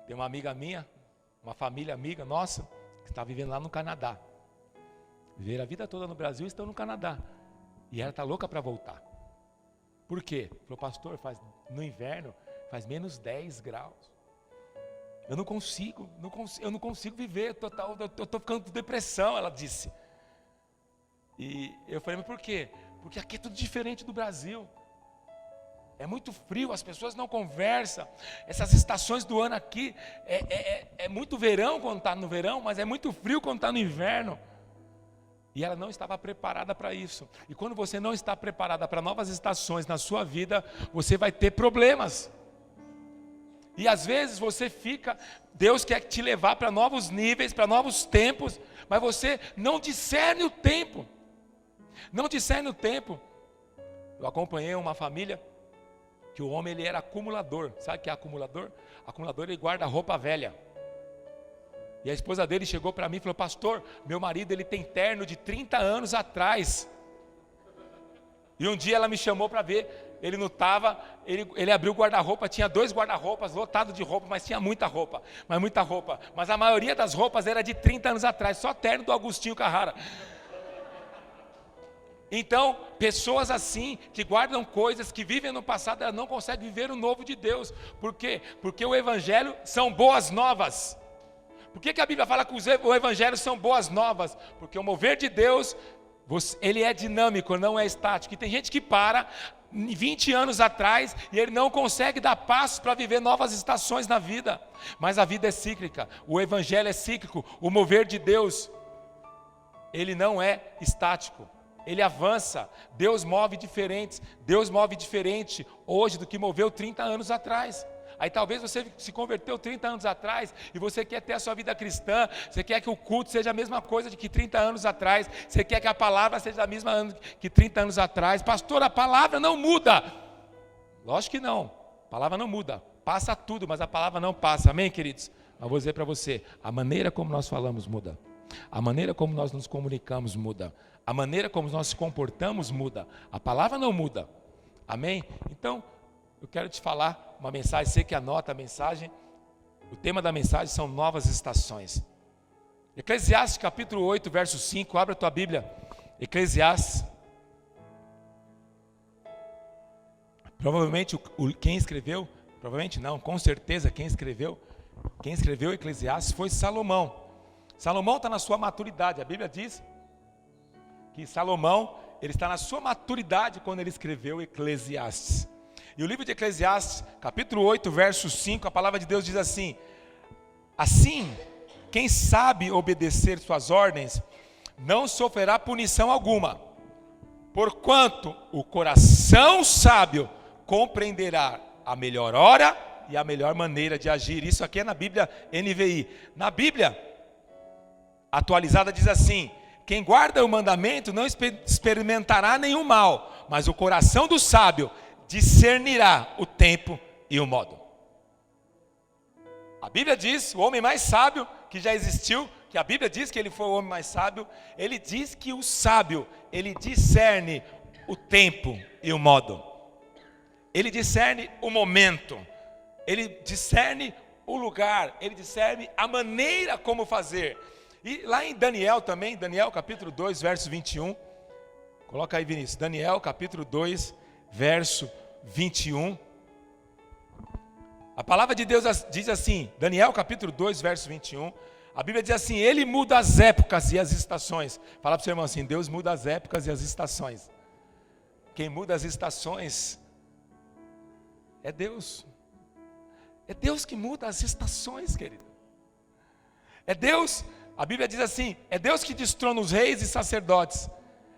Tem uma amiga minha, uma família amiga nossa, que está vivendo lá no Canadá. Viveram a vida toda no Brasil e estão no Canadá. E ela está louca para voltar. Por quê? Falou, pastor, no inverno faz menos 10 graus. Eu não consigo viver, eu estou ficando com depressão, ela disse. E eu falei, mas por quê? Porque aqui é tudo diferente do Brasil. É muito frio, as pessoas não conversam. Essas estações do ano aqui, é muito verão quando está no verão, mas é muito frio quando está no inverno. E ela não estava preparada para isso. E quando você não está preparada para novas estações na sua vida, você vai ter problemas. E às vezes você Deus quer te levar para novos níveis, para novos tempos, mas você não discerne o tempo. Não discerne o tempo. Eu acompanhei uma família que o homem ele era acumulador. Sabe o que é acumulador? Acumulador ele guarda roupa velha. E a esposa dele chegou para mim e falou, pastor, meu marido ele tem terno de 30 anos atrás. E um dia ela me chamou para ver, ele não estava, ele abriu o guarda-roupa, tinha 2 guarda-roupas lotados de roupa, mas tinha muita roupa. Mas a maioria das roupas era de 30 anos atrás, só terno do Agostinho Carrara. Então, pessoas assim, que guardam coisas, que vivem no passado, elas não conseguem viver o novo de Deus. Por quê? Porque o Evangelho são boas novas. Por que a Bíblia fala que o Evangelho são boas novas? Porque o mover de Deus, ele é dinâmico, não é estático. E tem gente que para 20 anos atrás e ele não consegue dar passos para viver novas estações na vida. Mas a vida é cíclica, o Evangelho é cíclico, o mover de Deus, ele não é estático. Ele avança, Deus move diferente hoje do que moveu 30 anos atrás. Aí talvez você se converteu 30 anos atrás e você quer ter a sua vida cristã, você quer que o culto seja a mesma coisa de que 30 anos atrás, você quer que a palavra seja a mesma que 30 anos atrás. Pastor, a palavra não muda. Lógico que não, a palavra não muda, passa tudo, mas a palavra não passa, amém, queridos? Mas vou dizer para você, a maneira como nós falamos muda, a maneira como nós nos comunicamos muda, a maneira como nós nos comportamos muda, a palavra não muda, amém? Então, eu quero te falar uma mensagem, você que anota a mensagem, o tema da mensagem são novas estações. Eclesiastes capítulo 8, verso 5, abre a tua Bíblia, Eclesiastes. Provavelmente quem escreveu, provavelmente não, com certeza quem escreveu Eclesiastes foi Salomão. Salomão está na sua maturidade, a Bíblia diz que Salomão, ele está na sua maturidade quando ele escreveu Eclesiastes. E o livro de Eclesiastes, capítulo 8, verso 5, a palavra de Deus diz assim: assim, quem sabe obedecer suas ordens, não sofrerá punição alguma, porquanto o coração sábio compreenderá a melhor hora e a melhor maneira de agir. Isso aqui é na Bíblia NVI. Na Bíblia atualizada diz assim: quem guarda o mandamento não experimentará nenhum mal, mas o coração do sábio discernirá o tempo e o modo. A Bíblia diz, o homem mais sábio que já existiu, que a Bíblia diz que ele foi o homem mais sábio, ele diz que o sábio, ele discerne o tempo e o modo. Ele discerne o momento, ele discerne o lugar, ele discerne a maneira como fazer. E lá em Daniel também, Daniel capítulo 2, verso 21, coloca aí, Vinícius, Daniel capítulo 2, verso 21, a palavra de Deus diz assim, Daniel capítulo 2, verso 21, a Bíblia diz assim: ele muda as épocas e as estações. Fala para o seu irmão assim: Deus muda as épocas e as estações. Quem muda as estações é Deus. É Deus que muda as estações, querido. É Deus, a Bíblia diz assim, é Deus que destrona os reis e sacerdotes,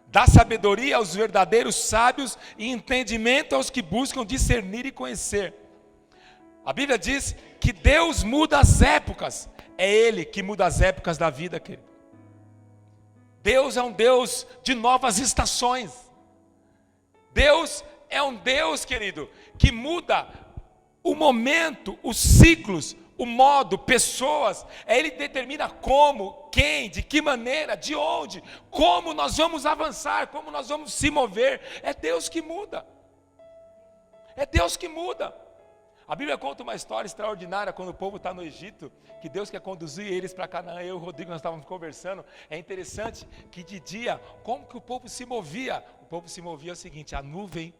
dá sabedoria aos verdadeiros sábios e entendimento aos que buscam discernir e conhecer. A Bíblia diz que Deus muda as épocas. É Ele que muda as épocas da vida, querido. Deus é um Deus de novas estações. Deus é um Deus, querido, que muda o momento, os ciclos, o modo, pessoas. Ele determina como, quem, de que maneira, de onde, como nós vamos avançar, como nós vamos se mover. É Deus que muda. É Deus que muda. A Bíblia conta uma história extraordinária quando o povo está no Egito, que Deus quer conduzir eles para Canaã. Eu e o Rodrigo, nós estávamos conversando. É interessante que de dia, como que o povo se movia? O povo se movia o seguinte: a nuvem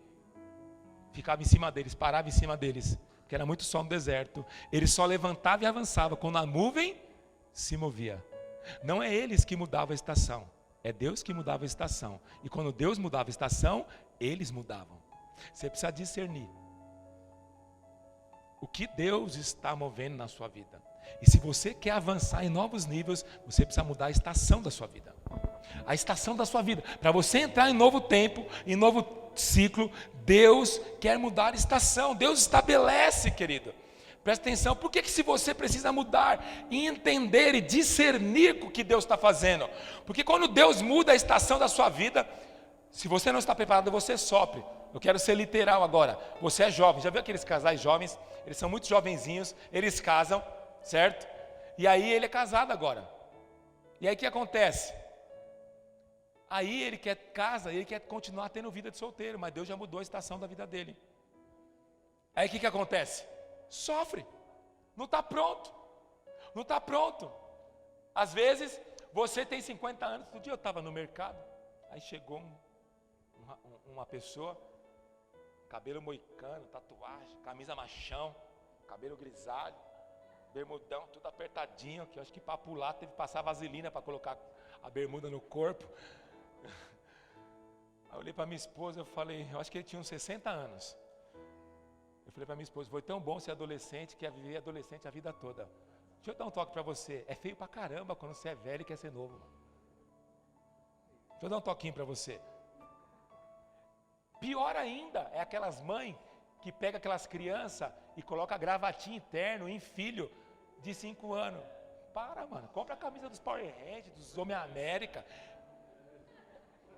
ficava em cima deles, parava em cima deles, porque era muito sol no deserto. Eles só levantavam e avançavam quando a nuvem se movia. Não é eles que mudavam a estação, é Deus que mudava a estação. E quando Deus mudava a estação, eles mudavam. Você precisa discernir o que Deus está movendo na sua vida. E se você quer avançar em novos níveis, você precisa mudar a estação da sua vida. A estação da sua vida. Para você entrar em novo tempo, em novo ciclo, Deus quer mudar a estação. Deus estabelece, querido. Presta atenção, por que se você precisa mudar e entender e discernir o que Deus está fazendo? Porque quando Deus muda a estação da sua vida, se você não está preparado, você sofre. Eu quero ser literal agora. Você é jovem, já viu aqueles casais jovens? Eles são muito jovenzinhos, eles casam, certo? E aí ele é casado agora. E aí o que acontece? Aí ele quer casa, ele quer continuar tendo vida de solteiro, mas Deus já mudou a estação da vida dele. Aí o que acontece? Sofre, não está pronto, não está pronto. Às vezes, você tem 50 anos, outro dia eu estava no mercado, aí chegou uma pessoa, cabelo moicano, tatuagem, camisa machão, cabelo grisalho, bermudão, tudo apertadinho, que eu acho que para pular teve que passar vaselina para colocar a bermuda no corpo. Aí eu olhei para minha esposa, eu falei, eu acho que ele tinha uns 60 anos. Eu falei para minha esposa, foi tão bom ser adolescente, que ia viver adolescente a vida toda. Deixa eu dar um toque para você, é feio pra caramba quando você é velho e quer ser novo, mano. Deixa eu dar um toquinho para você. Pior ainda, é aquelas mães que pegam aquelas crianças e colocam gravatinha interno em filho de 5 anos. Para, mano, compra a camisa dos Power Rangers, dos Homem-América.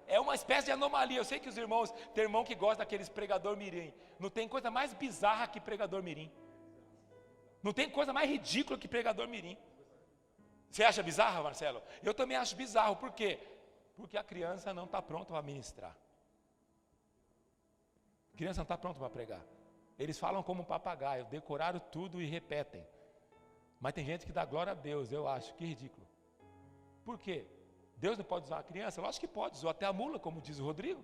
É uma espécie de anomalia. Eu sei que os irmãos, tem irmão que gosta daqueles pregador mirim. Não tem coisa mais bizarra que pregador mirim. Não tem coisa mais ridícula que pregador mirim. Você acha bizarro, Marcelo? Eu também acho bizarro. Por quê? Porque a criança não está pronta para ministrar. A criança não está pronta para pregar. Eles falam como um papagaio, decoraram tudo e repetem. Mas tem gente que dá glória a Deus, eu acho, que ridículo. Por quê? Deus não pode usar a criança? Lógico que pode, usou até a mula, como diz o Rodrigo.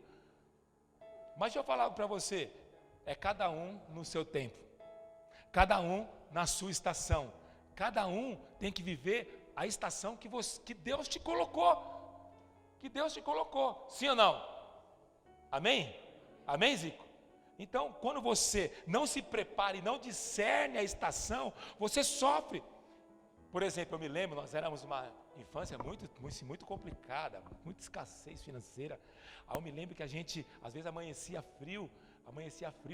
Mas deixa eu falar algo para você, é cada um no seu tempo, cada um na sua estação, cada um tem que viver a estação que Deus te colocou, sim ou não? Amém? Amém, Zico? Então, quando você não se prepara e não discerne a estação, você sofre. Por exemplo, eu me lembro, nós éramos uma infância muito complicada, muita escassez financeira. Aí eu me lembro que a gente, às vezes amanhecia frio,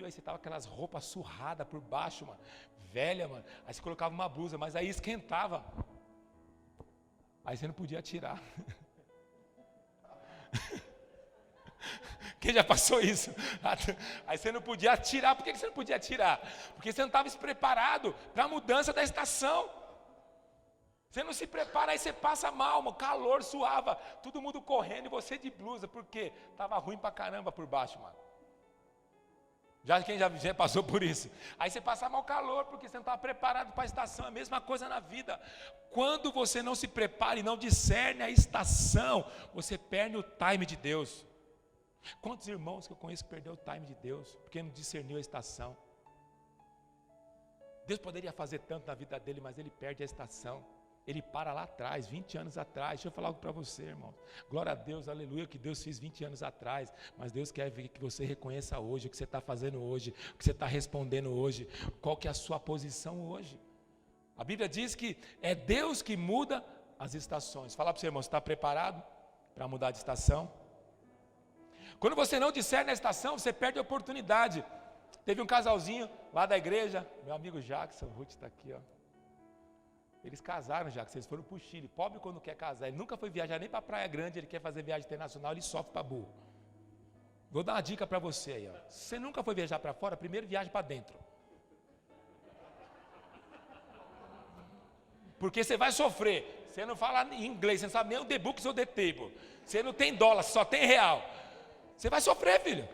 aí você tava aquelas roupas surradas por baixo, mano, velha, mano. Aí você colocava uma blusa, mas aí esquentava. Aí você não podia tirar. Quem já passou isso? Aí você não podia tirar. Por que você não podia tirar? Porque você não estava preparado para a mudança da estação. Você não se prepara, aí você passa mal, mano, calor, suava, todo mundo correndo e você de blusa. Por quê? Estava ruim pra caramba por baixo, mano. Quem já passou por isso? Aí você passa mal calor porque você não estava preparado para a estação. É a mesma coisa na vida. Quando você não se prepara e não discerne a estação, você perde o time de Deus. Quantos irmãos que eu conheço que perdeu o time de Deus porque não discerniu a estação? Deus poderia fazer tanto na vida dele, mas ele perde a estação. Ele para lá atrás, 20 anos atrás. Deixa eu falar algo para você, irmão. Glória a Deus, aleluia, que Deus fez 20 anos atrás. Mas Deus quer ver que você reconheça hoje o que você está fazendo hoje, o que você está respondendo hoje, qual que é a sua posição hoje. A Bíblia diz que é Deus que muda as estações. Fala para o seu irmão, você está preparado para mudar de estação? Quando você não discerne a estação, você perde a oportunidade. Teve um casalzinho lá da igreja, meu amigo Jackson, o Ruth está aqui, ó. Eles casaram, Jackson, eles foram para o Chile. Pobre quando quer casar, ele nunca foi viajar nem para a Praia Grande, ele quer fazer viagem internacional, ele sofre para burro. Vou dar uma dica para você aí, ó. Se você nunca foi viajar para fora, primeiro viaje para dentro. Porque você vai sofrer. Você não fala inglês, você não sabe nem o the books ou the table. Você não tem dólar, só tem real. Você vai sofrer, filho.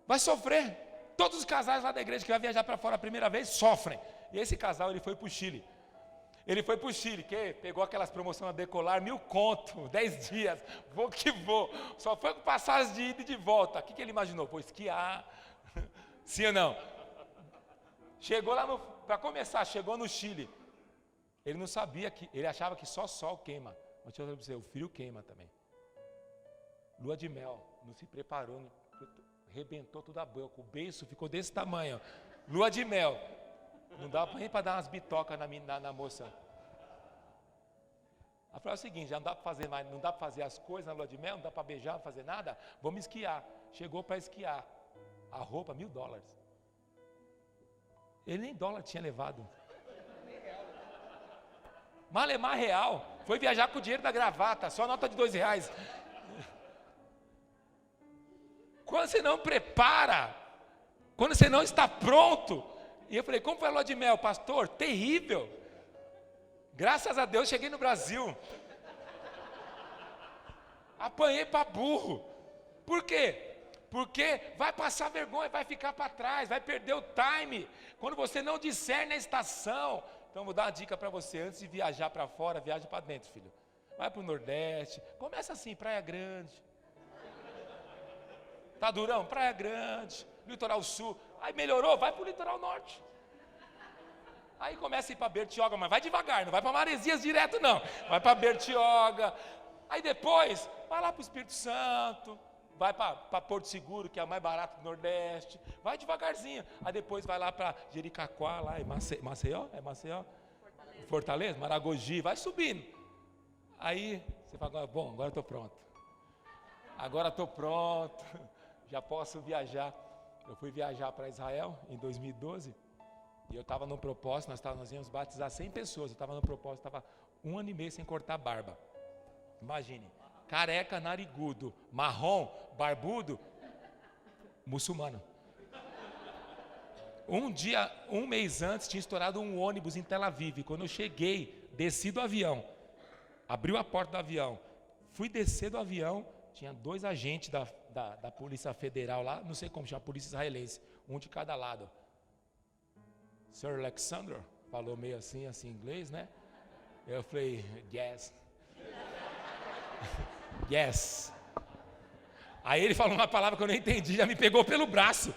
Vai sofrer. Todos os casais lá da igreja que vai viajar para fora a primeira vez sofrem. E esse casal, ele foi para o Chile. Ele foi para o Chile, que pegou aquelas promoções a decolar, 1.000 conto, 10 dias, vou que vou. Só foi com passagem de ida e de volta. O que ele imaginou? Vou esquiar. Sim ou não? Chegou lá, para começar, chegou no Chile. Ele não sabia, ele achava que só sol queima. Mas deixa eu dizer para você, o frio queima também. Lua de mel, não se preparou, arrebentou toda a boca, o beiço ficou desse tamanho. Lua de mel. Não dá nem para dar umas bitocas na moça. Ela falou o seguinte, já não dá para fazer mais, não dá para fazer as coisas na lua de mel, não dá para beijar, não fazer nada, vamos esquiar. Chegou para esquiar. A roupa, $1.000. Ele nem dólar tinha levado. Malemar real. Foi viajar com o dinheiro da gravata, só nota de R$2. Quando você não prepara, quando você não está pronto. E eu falei, como foi a lua de mel, pastor? Terrível. Graças a Deus cheguei no Brasil. Apanhei para burro. Por quê? Porque vai passar vergonha, vai ficar para trás, vai perder o time. Quando você não discerne a estação. Então vou dar uma dica para você, antes de viajar para fora, viaja para dentro, filho. Vai para o Nordeste, começa assim, Praia Grande. Tá durão? Praia Grande, Litoral Sul. Aí melhorou, vai para o Litoral Norte. Aí começa a ir para Bertioga, mas vai devagar, não vai para Maresias direto não. Vai para Bertioga. Aí depois, vai lá para o Espírito Santo. Vai para Porto Seguro, que é o mais barato do Nordeste. Vai devagarzinho. Aí depois vai lá para Jericoacoara, lá em Maceió? É Maceió? Fortaleza, Maragogi. Vai subindo. Aí você fala, bom, agora estou pronto. Agora estou pronto. Já posso viajar. Eu fui viajar para Israel em 2012. E eu estava no propósito, nós íamos batizar 100 pessoas. Eu estava no propósito, estava 1 ano e meio sem cortar barba. Imagine. Careca, narigudo, marrom, barbudo, muçulmano. Um mês antes, tinha estourado um ônibus em Tel Aviv. Quando eu cheguei, desci do avião, abriu a porta do avião, fui descer do avião, tinha 2 agentes da Polícia Federal lá, não sei como chama, Polícia Israelense, um de cada lado. Sir Alexander, falou meio assim em inglês, né? Eu falei, yes. Yes. Aí ele falou uma palavra que eu não entendi, já me pegou pelo braço,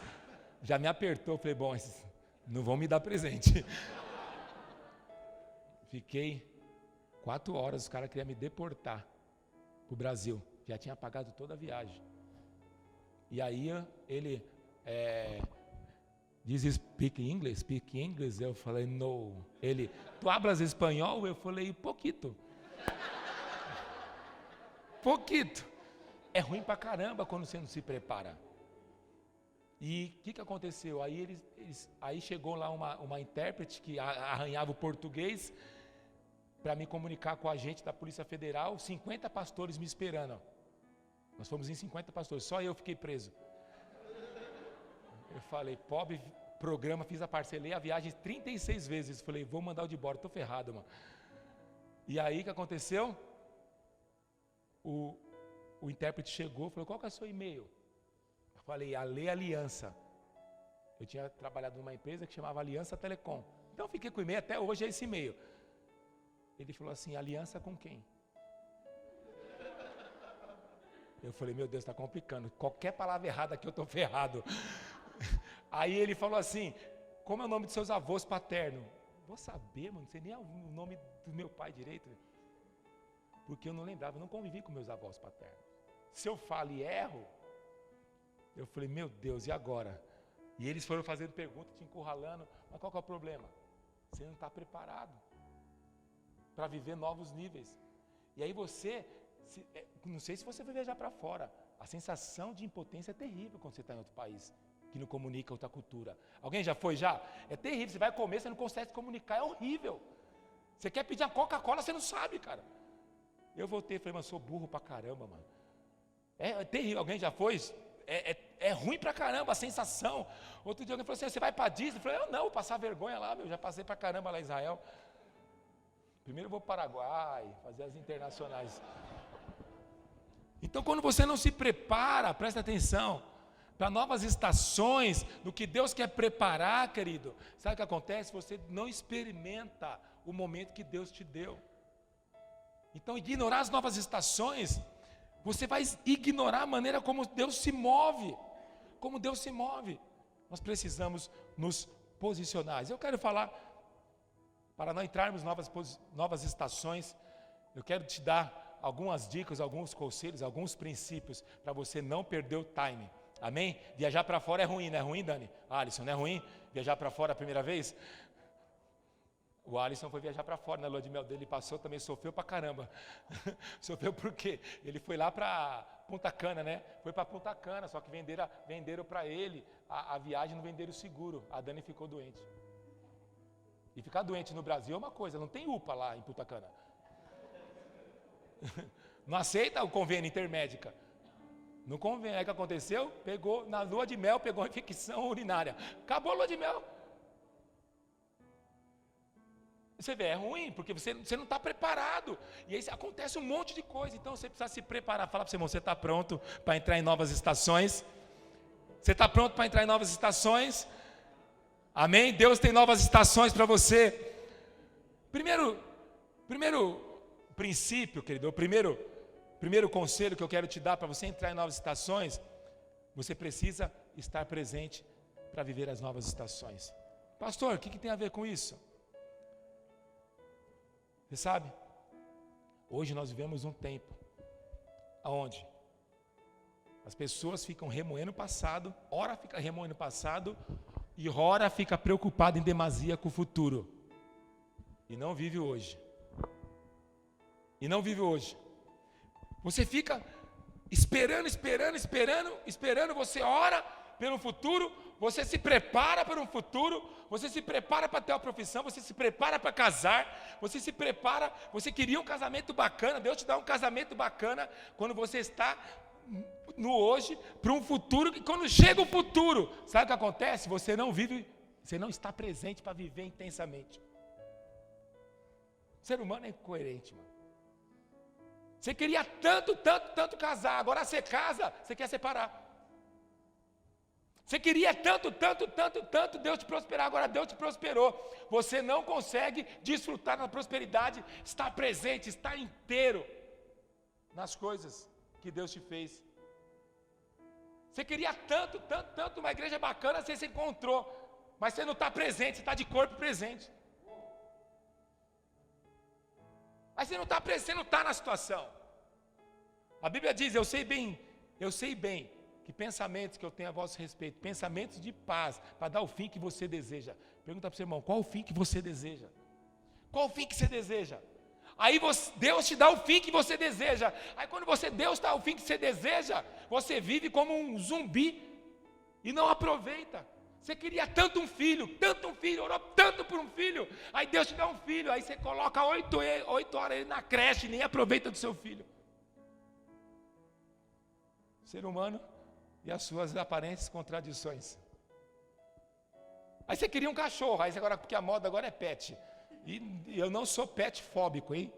já me apertou. Eu falei, bom, esses não vão me dar presente. Fiquei 4 horas, os caras queriam me deportar para o Brasil, já tinha pagado toda a viagem. E aí ele diz speak English, eu falei no. Ele, tu hablas espanhol? Eu falei, pouquito. É ruim pra caramba quando você não se prepara. E o que aconteceu? Aí chegou lá uma intérprete que arranhava o português para me comunicar com a agente da Polícia Federal, 50 pastores me esperando. Nós fomos em 50 pastores, só eu fiquei preso. Eu falei, pobre programa, parcelei a viagem 36 vezes. Falei, vou mandar o de embora, tô ferrado, mano. E aí o que aconteceu? O intérprete chegou, falou, qual que é o seu e-mail? Eu falei, Ale Aliança. Eu tinha trabalhado numa empresa que chamava Aliança Telecom. Então eu fiquei com o e-mail, até hoje é esse e-mail. Ele falou assim, aliança com quem? Eu falei, meu Deus, está complicando. Qualquer palavra errada aqui eu estou ferrado. Aí ele falou assim, como é o nome de seus avós paternos? Vou saber, mano, não sei nem o nome do meu pai direito. Porque eu não lembrava, eu não convivi com meus avós paternos. Se eu falo e erro, eu falei, meu Deus, e agora? E eles foram fazendo perguntas, te encurralando, mas qual que é o problema? Você não está preparado para viver novos níveis. E aí você, não sei se você vai viajar para fora, a sensação de impotência é terrível quando você está em outro país, que não comunica outra cultura. Alguém já foi já? É terrível, você vai comer, você não consegue se comunicar, é horrível. Você quer pedir uma Coca-Cola, você não sabe, cara. Eu voltei e falei, mas sou burro pra caramba, mano. É terrível, alguém já foi? É ruim pra caramba a sensação. Outro dia alguém falou assim, você vai pra Disney? Eu falei, eu não, vou passar vergonha lá, já passei pra caramba lá em Israel. Primeiro eu vou para o Paraguai, fazer as internacionais. Então quando você não se prepara, presta atenção, para novas estações, no que Deus quer preparar, querido. Sabe o que acontece? Você não experimenta o momento que Deus te deu. Então, ignorar as novas estações, você vai ignorar a maneira como Deus se move. Como Deus se move. Nós precisamos nos posicionar. Eu quero falar, para não entrarmos em novas estações, eu quero te dar algumas dicas, alguns conselhos, alguns princípios, para você não perder o time. Amém? Viajar para fora é ruim, não é ruim, Dani? Alisson, não é ruim? Viajar para fora a primeira vez? O Alisson foi viajar para fora, na lua de mel dele, passou, também sofreu para caramba. Sofreu por quê? Ele foi lá para Punta Cana, né? Foi para Punta Cana, só que venderam para ele a viagem, não venderam o seguro. A Dani ficou doente. E ficar doente no Brasil é uma coisa, não tem UPA lá em Punta Cana. Não aceita o convênio intermédica. Não convém. Aí o que aconteceu? Pegou, na lua de mel, pegou infecção urinária. Acabou a lua de mel. Você vê, é ruim, porque você não está preparado. E aí acontece um monte de coisa. Então você precisa se preparar. Fala para você, irmão, você está pronto para entrar em novas estações? Você está pronto para entrar em novas estações? Amém? Deus tem novas estações para você. Primeiro princípio, querido, o primeiro conselho que eu quero te dar para você entrar em novas estações, você precisa estar presente para viver as novas estações. Pastor, o que tem a ver com isso? Você sabe, hoje nós vivemos um tempo onde as pessoas ficam remoendo o passado, ora fica remoendo o passado e ora fica preocupado em demasia com o futuro. E não vive hoje. Você fica esperando, você ora pelo futuro, você se prepara para um futuro, você se prepara para ter uma profissão, você se prepara para casar, você queria um casamento bacana, Deus te dá um casamento bacana, quando você está no hoje, para um futuro, e quando chega o futuro, sabe o que acontece? Você não está presente para viver intensamente. O ser humano é incoerente, mano. Você queria tanto casar, agora você casa, você quer separar. Você queria tanto Deus te prosperar, agora Deus te prosperou. Você não consegue desfrutar da prosperidade, estar presente, estar inteiro nas coisas que Deus te fez. Você queria tanto uma igreja bacana, você se encontrou, mas você não está presente, você está de corpo presente. Mas você não está presente, você não está na situação. A Bíblia diz, eu sei bem que pensamentos que eu tenho a vosso respeito, pensamentos de paz, para dar o fim que você deseja. Pergunta para o seu irmão, qual o fim que você deseja? Qual o fim que você deseja? Aí Deus te dá o fim que você deseja. Aí quando Deus dá o fim que você deseja, você vive como um zumbi e não aproveita. Você queria tanto um filho, orou tanto por um filho. Aí Deus te dá um filho, aí você coloca 8 horas ele na creche e nem aproveita do seu filho. Ser humano e as suas aparentes contradições. Aí você queria um cachorro, aí agora, porque a moda agora é pet. E eu não sou pet fóbico, hein?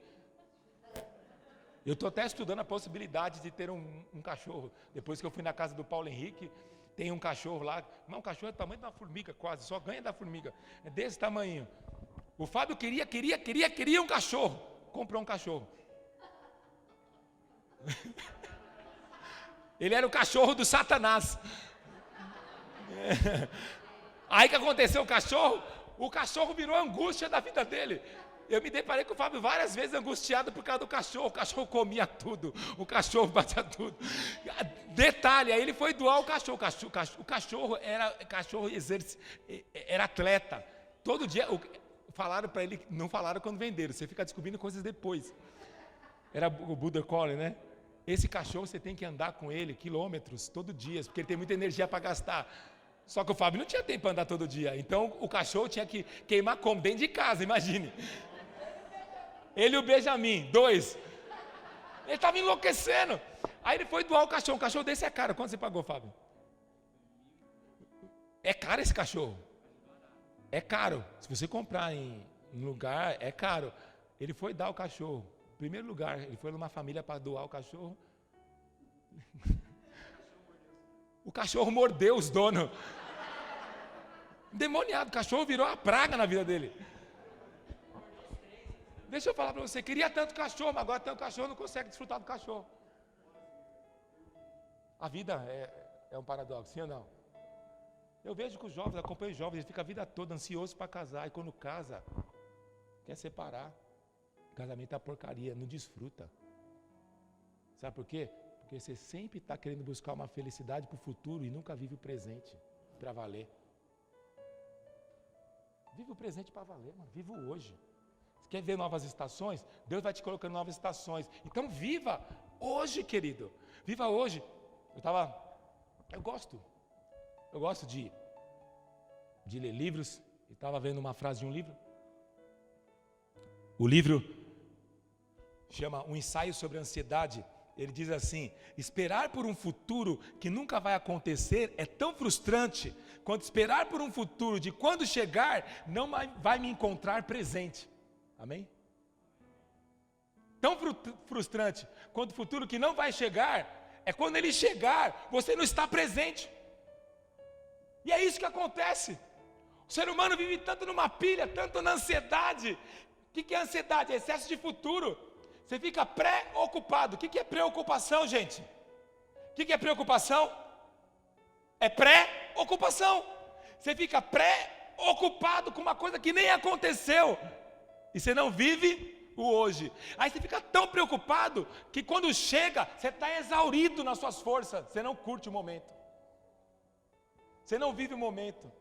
Eu estou até estudando a possibilidade de ter um cachorro. Depois que eu fui na casa do Paulo Henrique, tem um cachorro lá, mas um cachorro é do tamanho de uma formiga quase, só ganha da formiga. É desse tamanho. O Fábio queria um cachorro. Comprou um cachorro. Ele era o cachorro do Satanás. Aí que aconteceu o cachorro virou a angústia da vida dele. Eu me deparei com o Fábio várias vezes angustiado por causa do cachorro. O cachorro comia tudo, o cachorro batia tudo. Detalhe, aí ele foi doar o cachorro. O cachorro era atleta. Todo dia, falaram para ele, não falaram quando venderam, você fica descobrindo coisas depois. Era o Border Collie, né? Esse cachorro você tem que andar com ele quilômetros todo dia, porque ele tem muita energia para gastar. Só que o Fábio não tinha tempo para andar todo dia. Então o cachorro tinha que queimar como? Dentro de casa, imagine. Ele e o Benjamin, 2. Ele estava enlouquecendo. Aí ele foi doar o cachorro. Um cachorro desse é caro. Quanto você pagou, Fábio? É caro esse cachorro. É caro. Se você comprar em lugar, é caro. Ele foi dar o cachorro. Primeiro lugar, ele foi numa família para doar o cachorro. O cachorro mordeu os donos. Demoniado, o cachorro virou uma praga na vida dele. Deixa eu falar para você, queria tanto cachorro, mas agora tem um cachorro, não consegue desfrutar do cachorro. A vida é um paradoxo, sim ou não? Eu vejo que os jovens, acompanho os jovens, eles ficam a vida toda ansiosos para casar, e quando casa, quer separar. Casamento é uma porcaria, não desfruta. Sabe por quê? Porque você sempre está querendo buscar uma felicidade para o futuro e nunca vive o presente para valer. Vive o presente para valer, mano. Viva o hoje. Você quer ver novas estações? Deus vai te colocando novas estações. Então viva hoje, querido. Viva hoje. Eu gosto de ler livros. E estava vendo uma frase de um livro. O livro chama Um Ensaio sobre a Ansiedade. Ele diz assim: esperar por um futuro que nunca vai acontecer é tão frustrante quanto esperar por um futuro de quando chegar não vai me encontrar presente. Amém? Tão frustrante quanto o futuro que não vai chegar é quando ele chegar, você não está presente. E é isso que acontece. O ser humano vive tanto numa pilha, tanto na ansiedade. O que é ansiedade? É excesso de futuro. Você fica preocupado. O que é preocupação, gente? O que é preocupação? É pré-ocupação. Você fica preocupado com uma coisa que nem aconteceu. E você não vive o hoje. Aí você fica tão preocupado que quando chega, você está exaurido nas suas forças. Você não curte o momento. Você não vive o momento.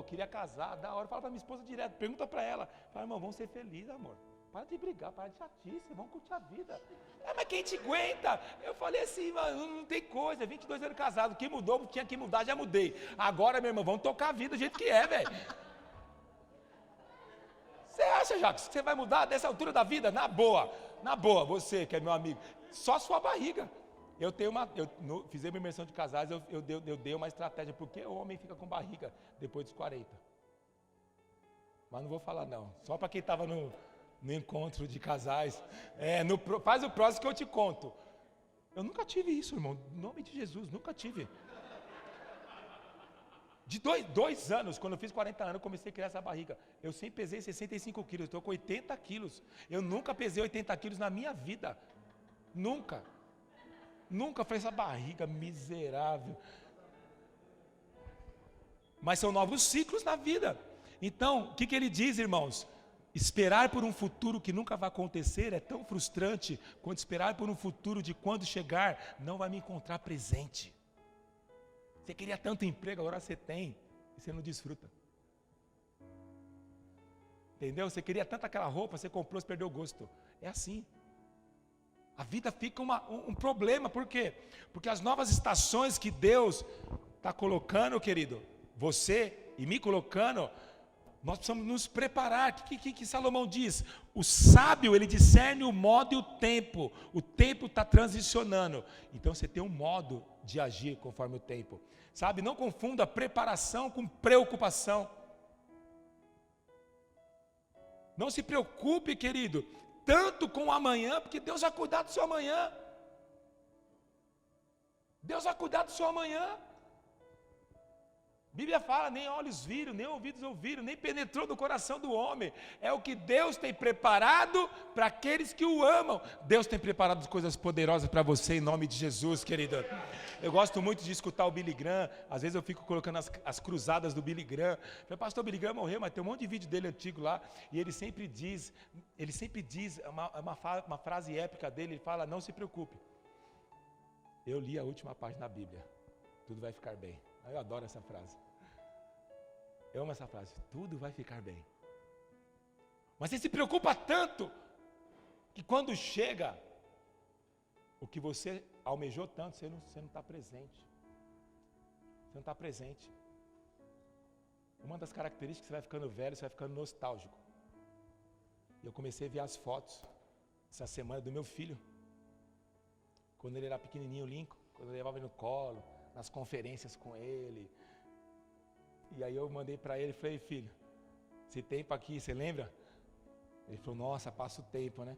Queria casar, da hora. Fala para minha esposa direto. Pergunta para ela. Fala, irmão, vamos ser felizes, amor. Para de brigar, para de chatice, vamos curtir a vida. Mas quem te aguenta? Eu falei assim, mano, não tem coisa, 22 anos casado, o que mudou, tinha que mudar, já mudei. Agora, meu irmão, vamos tocar a vida do jeito que é, velho. Você acha, Jacques, que você vai mudar dessa altura da vida? Na boa, você que é meu amigo, só sua barriga. Fiz uma imersão de casais, eu dei uma estratégia, porque o homem fica com barriga depois dos 40. Mas não vou falar não, só para quem estava no encontro de casais, faz o próximo que eu te conto. Eu nunca tive isso, irmão, em nome de Jesus, nunca tive. De dois anos, quando eu fiz 40 anos, eu comecei a criar essa barriga. Eu sempre pesei 65 quilos, estou com 80 quilos. Eu nunca pesei 80 quilos na minha vida. Nunca foi essa barriga miserável. Mas são novos ciclos na vida. Então, o que ele diz, irmãos? Esperar por um futuro que nunca vai acontecer é tão frustrante quanto esperar por um futuro de quando chegar não vai me encontrar presente. Você queria tanto emprego, agora você tem e você não desfruta. Entendeu? Você queria tanto aquela roupa, você comprou, você perdeu o gosto. É assim. A vida fica um problema, por quê? Porque as novas estações que Deus está colocando, querido, você e me colocando, nós precisamos nos preparar. O que Salomão diz? O sábio, ele discerne o modo e o tempo. O tempo está transicionando. Então você tem um modo de agir conforme o tempo. Sabe, não confunda preparação com preocupação. Não se preocupe, querido, tanto com o amanhã, porque Deus vai cuidar do seu amanhã. Deus vai cuidar do seu amanhã. A Bíblia fala, nem olhos viram, nem ouvidos ouviram, nem penetrou no coração do homem. É o que Deus tem preparado para aqueles que o amam. Deus tem preparado coisas poderosas para você em nome de Jesus, querido. Eu gosto muito de escutar o Billy Graham. Às vezes eu fico colocando as cruzadas do Billy Graham. O pastor Billy Graham morreu, mas tem um monte de vídeo dele antigo lá. E ele sempre diz uma frase épica dele, ele fala, não se preocupe. Eu li a última página da Bíblia. Tudo vai ficar bem. Eu adoro essa frase. Eu amo essa frase. Tudo vai ficar bem. Mas você se preocupa tanto que quando chega o que você almejou tanto, você não está presente. Você não está presente. Uma das características que você vai ficando velho, você vai ficando nostálgico. E eu comecei a ver as fotos essa semana do meu filho. Quando ele era pequenininho, Lincoln, quando eu levava ele no colo, nas conferências com ele. E aí eu mandei para ele e falei, filho, esse tempo aqui, você lembra? Ele falou, nossa, passa o tempo, né?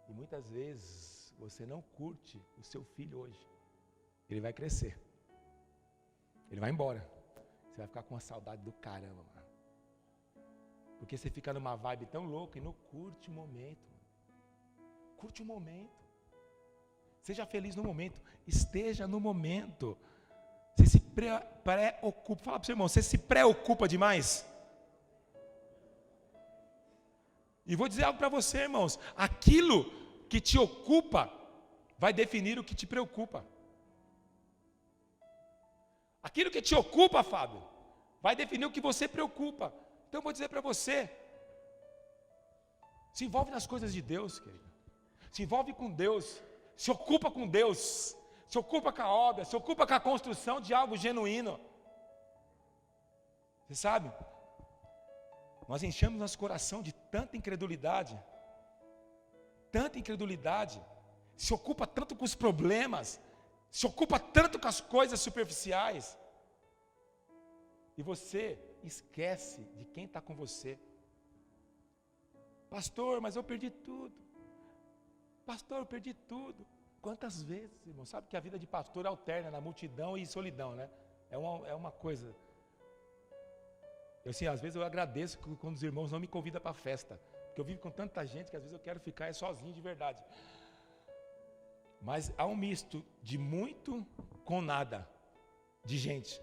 E muitas vezes você não curte o seu filho hoje. Ele vai crescer. Ele vai embora. Você vai ficar com uma saudade do caramba, mano. Porque você fica numa vibe tão louca e não curte o momento. Curte o momento. Seja feliz no momento. Esteja no momento. Você se preocupa. Fala para o seu irmão, você se preocupa demais? E vou dizer algo para você, irmãos. Aquilo que te ocupa vai definir o que te preocupa. Aquilo que te ocupa, Fábio, vai definir o que você preocupa. Então eu vou dizer para você, se envolve nas coisas de Deus, querido. Se envolve com Deus, se ocupa com Deus, se ocupa com a obra, se ocupa com a construção de algo genuíno. Você sabe, nós enchemos nosso coração de tanta incredulidade, se ocupa tanto com os problemas, se ocupa tanto com as coisas superficiais, e você esquece de quem está com você. Pastor, mas eu perdi tudo. Pastor, eu perdi tudo. Quantas vezes, irmão? Sabe que a vida de pastor alterna na multidão e solidão, né? É uma coisa. Eu assim, às vezes eu agradeço quando os irmãos não me convidam para a festa, porque eu vivo com tanta gente que às vezes eu quero ficar sozinho de verdade. Mas há um misto de muito com nada, de gente.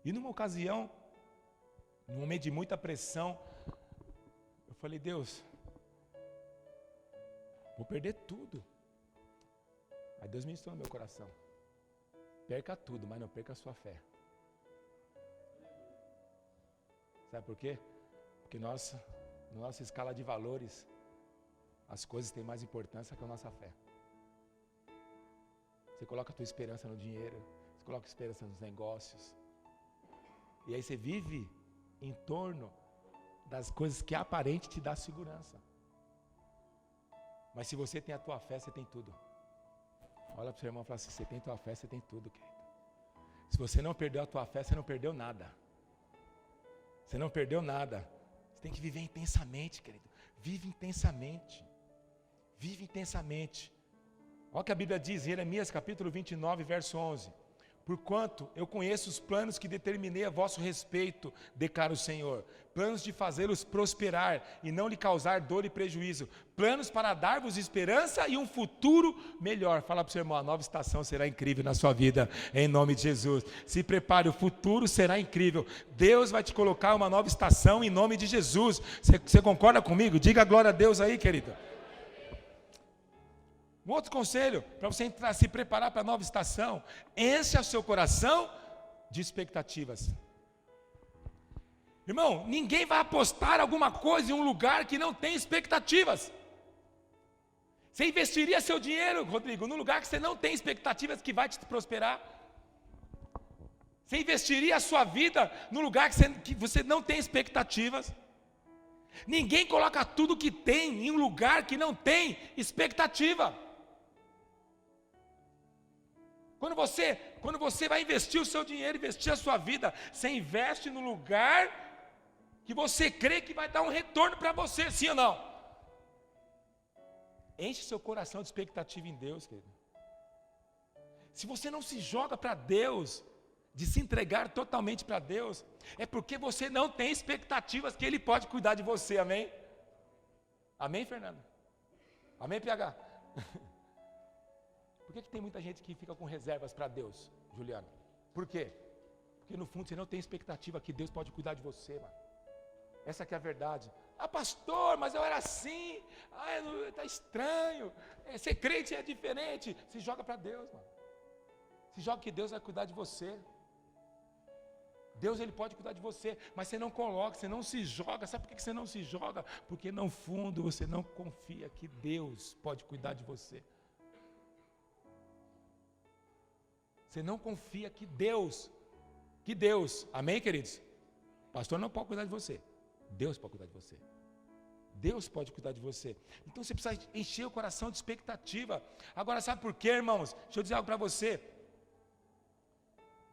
E numa ocasião, num momento de muita pressão, eu falei, Deus, vou perder tudo. Aí Deus ministrou no meu coração. Perca tudo, mas não perca a sua fé. Sabe por quê? Porque na nossa escala de valores, as coisas têm mais importância que a nossa fé. Você coloca a tua esperança no dinheiro, você coloca a esperança nos negócios. E aí você vive em torno das coisas que aparente te dá segurança. Mas se você tem a tua fé, você tem tudo. Olha para o seu irmão e fala assim, você tem a tua fé, você tem tudo, querido. Se você não perdeu a tua fé, você não perdeu nada. Você não perdeu nada. Você tem que viver intensamente, querido. Vive intensamente. Vive intensamente. Olha o que a Bíblia diz, Jeremias capítulo 29, verso 11. Porquanto eu conheço os planos que determinei a vosso respeito, declara o Senhor. Planos de fazê-los prosperar e não lhe causar dor e prejuízo. Planos para dar-vos esperança e um futuro melhor. Fala para o seu irmão, a nova estação será incrível na sua vida, em nome de Jesus. Se prepare, o futuro será incrível. Deus vai te colocar uma nova estação em nome de Jesus. Você concorda comigo? Diga glória a Deus aí, querido. Um outro conselho, para você entrar, se preparar para a nova estação, encha o seu coração de expectativas. Irmão, ninguém vai apostar alguma coisa em um lugar que não tem expectativas. Você investiria seu dinheiro, Rodrigo, num lugar que você não tem expectativas que vai te prosperar? Você investiria a sua vida num lugar que você não tem expectativas? Ninguém coloca tudo que tem em um lugar que não tem expectativa. Quando você vai investir o seu dinheiro, investir a sua vida, você investe no lugar que você crê que vai dar um retorno para você, sim ou não? Enche seu coração de expectativa em Deus, querido. Se você não se joga para Deus, de se entregar totalmente para Deus, é porque você não tem expectativas que Ele pode cuidar de você, amém? Amém, Fernando? Amém, PH? Por que tem muita gente que fica com reservas para Deus, Juliano? Por quê? Porque no fundo você não tem expectativa que Deus pode cuidar de você, mano. Essa que é a verdade. Ah, pastor, mas eu era assim. Ah, tá estranho. Ser crente é diferente. Se joga para Deus, mano. Se joga que Deus vai cuidar de você. Deus, Ele pode cuidar de você, mas você não coloca, você não se joga. Sabe por que você não se joga? Porque no fundo você não confia que Deus pode cuidar de você. Você não confia que Deus, amém, queridos? Pastor não pode cuidar de você, Deus pode cuidar de você. Deus pode cuidar de você. Então você precisa encher o coração de expectativa. Agora sabe por quê, irmãos? Deixa eu dizer algo para você.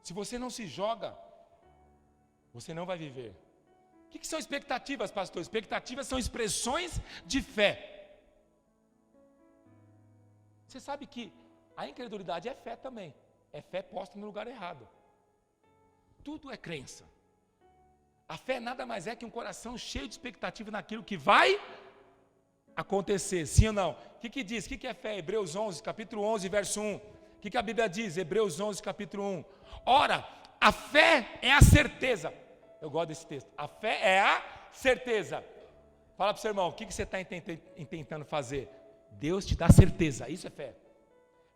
Se você não se joga, você não vai viver. O que são expectativas, pastor? Expectativas são expressões de fé. Você sabe que a incredulidade é fé também. É fé posta no lugar errado. tudo é crença. A fé nada mais é que um coração cheio de expectativa naquilo que vai acontecer, sim ou não? O que diz? O que é fé? Hebreus 11, capítulo 11, verso 1. O que a Bíblia diz? Hebreus 11, capítulo 1. Ora, a fé é a certeza. Eu gosto desse texto. A fé é a certeza. Fala para o seu irmão, o que você está tentando fazer? Deus te dá certeza, isso é fé.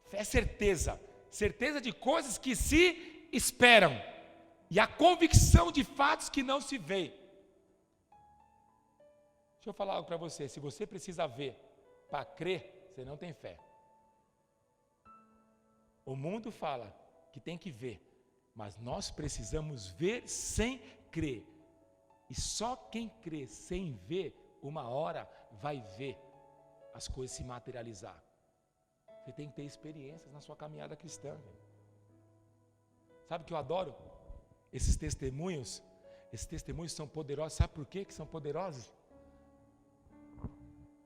Fé é certeza. Certeza de coisas que se esperam. E a convicção de fatos que não se vê. Deixa eu falar algo para você. Se você precisa ver para crer, você não tem fé. O mundo fala que tem que ver. Mas nós precisamos ver sem crer. E só quem crê sem ver, uma hora vai ver as coisas se materializar. Você tem que ter experiências na sua caminhada cristã. Sabe o que eu adoro? Esses testemunhos são poderosos. Sabe por quê que são poderosos?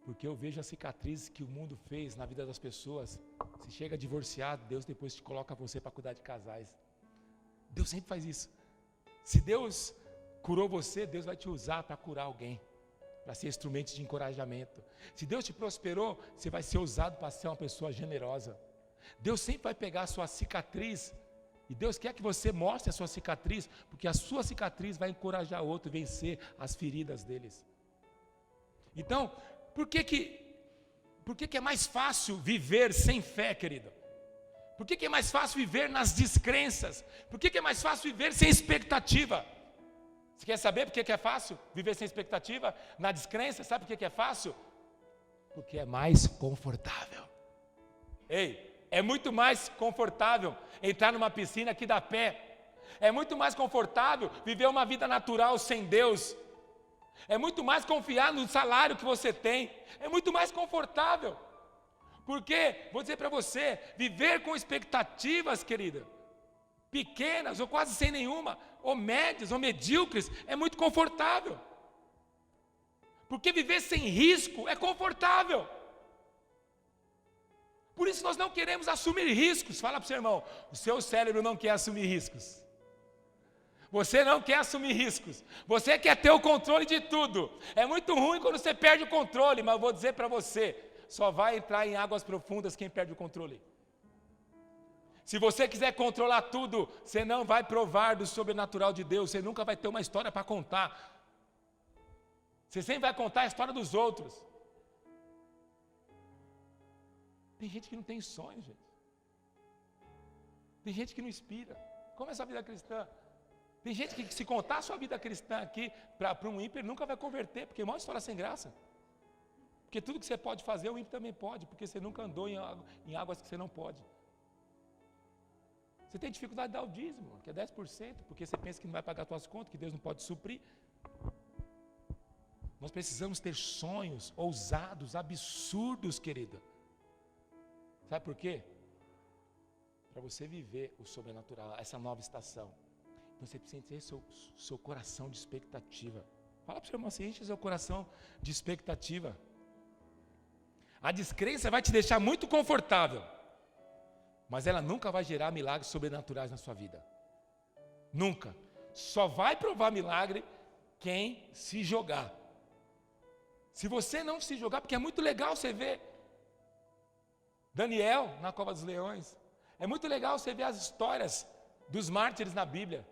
Porque eu vejo as cicatrizes que o mundo fez na vida das pessoas. Se chega divorciado, Deus depois te coloca você para cuidar de casais. Deus sempre faz isso. Se Deus curou você, Deus vai te usar para curar alguém, para ser instrumento de encorajamento. Se Deus te prosperou, você vai ser usado para ser uma pessoa generosa. Deus sempre vai pegar a sua cicatriz, e Deus quer que você mostre a sua cicatriz, porque a sua cicatriz vai encorajar outro a vencer as feridas deles. Então, por que é mais fácil viver sem fé, querido? Por que é mais fácil viver nas descrenças? Por que é mais fácil viver sem expectativa? Você quer saber por que é fácil viver sem expectativa? Na descrença, sabe por que é fácil? Porque é mais confortável. Ei, é muito mais confortável entrar numa piscina que dá pé. É muito mais confortável viver uma vida natural sem Deus. É muito mais confiar no salário que você tem. É muito mais confortável. Porque, vou dizer para você, viver com expectativas, querida, pequenas ou quase sem nenhuma, ou médias ou medíocres, é muito confortável. Porque viver sem risco é confortável. Por isso nós não queremos assumir riscos. Fala para o seu irmão, o seu cérebro não quer assumir riscos. Você não quer assumir riscos. Você quer ter o controle de tudo. É muito ruim quando você perde o controle, mas eu vou dizer para você, só vai entrar em águas profundas quem perde o controle. Se você quiser controlar tudo, você não vai provar do sobrenatural de Deus, você nunca vai ter uma história para contar. Você sempre vai contar a história dos outros. Tem gente que não tem sonho, gente. Tem gente que não inspira. Como é essa vida cristã? Tem gente que se contar a sua vida cristã aqui para um ímpio, ele nunca vai converter, porque é uma história sem graça. Porque tudo que você pode fazer, o ímpio também pode, porque você nunca andou em águas que você não pode. Você tem dificuldade de dar o dízimo, que é 10%, porque você pensa que não vai pagar suas contas, que Deus não pode suprir. Nós precisamos ter sonhos ousados, absurdos, querida. Sabe por quê? Para você viver o sobrenatural, essa nova estação. Então você precisa ter seu coração de expectativa. Fala para o seu irmão assim, enche o seu coração de expectativa. A descrença vai te deixar muito confortável, mas ela nunca vai gerar milagres sobrenaturais na sua vida. Nunca. Só vai provar milagre quem se jogar. Se você não se jogar, porque é muito legal você ver Daniel na cova dos leões. É muito legal você ver as histórias dos mártires na Bíblia.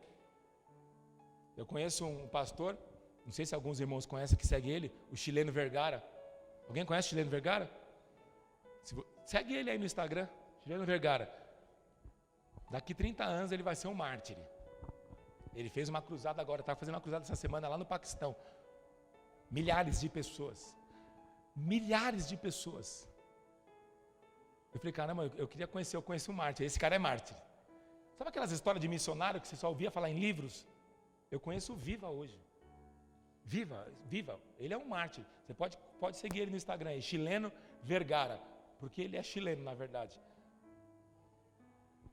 Eu conheço um pastor, não sei se alguns irmãos conhecem que segue ele, o Chileno Vergara. Alguém conhece o Chileno Vergara? Segue ele aí no Instagram, Chileno Vergara. Daqui 30 anos ele vai ser um mártir. Ele fez uma cruzada agora, estava fazendo uma cruzada essa semana lá no Paquistão. Milhares de pessoas. Milhares de pessoas. Eu falei, caramba, eu queria conhecer, eu conheci um mártir. Esse cara é mártir. Sabe aquelas histórias de missionário que você só ouvia falar em livros? Eu conheço o Viva hoje. Viva, ele é um mártir. Você pode seguir ele no Instagram aí, Chileno Vergara, porque ele é chileno na verdade.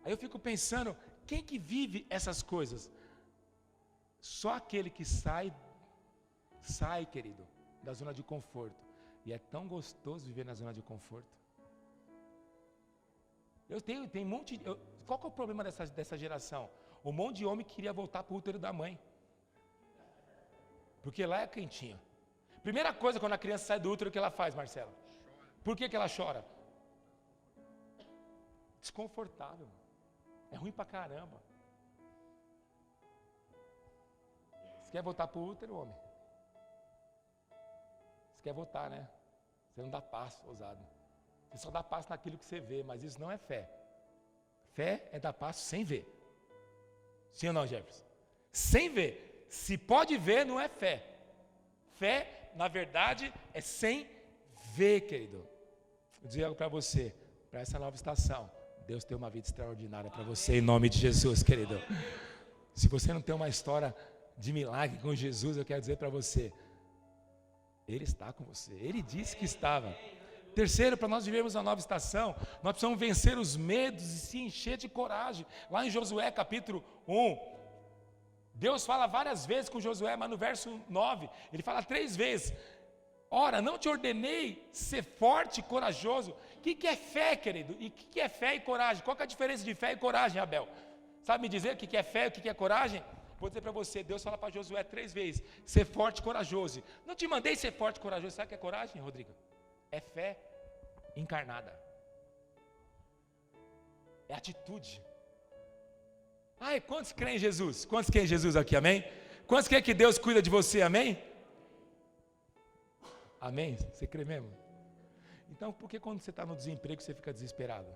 Aí eu fico pensando, quem que vive essas coisas? Só aquele que sai, querido, da zona de conforto. E é tão gostoso viver na zona de conforto. Tem um monte de... Qual que é o problema dessa geração? Um monte de homem queria voltar para o útero da mãe. Porque lá é quentinho. Primeira coisa, quando a criança sai do útero, o que ela faz, Marcelo? Por que ela chora? Desconfortável. É ruim pra caramba. Você quer voltar para o útero, homem? Você quer voltar, né? Você não dá passo, ousado. Você só dá passo naquilo que você vê, mas isso não é fé. Fé é dar passo sem ver. Sim ou não, Jefferson? Sem ver. Se pode ver, não é fé. Fé, na verdade, é sem ver, querido. Vou dizer algo para você, para essa nova estação. Deus tem uma vida extraordinária para você, em nome de Jesus, querido. Se você não tem uma história de milagre com Jesus, eu quero dizer para você, Ele está com você. Ele disse que estava. Terceiro, para nós vivermos a nova estação, nós precisamos vencer os medos e se encher de coragem. Lá em Josué capítulo 1, Deus fala várias vezes com Josué, mas no verso 9, Ele fala 3 vezes: ora, não te ordenei ser forte e corajoso. O que é fé, querido? E o que é fé e coragem? Qual que é a diferença de fé e coragem, Abel? Sabe me dizer o que é fé e o que é coragem? Vou dizer para você, Deus fala para Josué 3 vezes: ser forte e corajoso. Não te mandei ser forte e corajoso. Sabe o que é coragem, Rodrigo? É fé encarnada. É atitude. Ai, quantos creem em Jesus? Quantos creem em Jesus aqui, amém? Quantos creem que Deus cuida de você, amém? Amém? Você crê mesmo? Então, por que quando você está no desemprego você fica desesperado?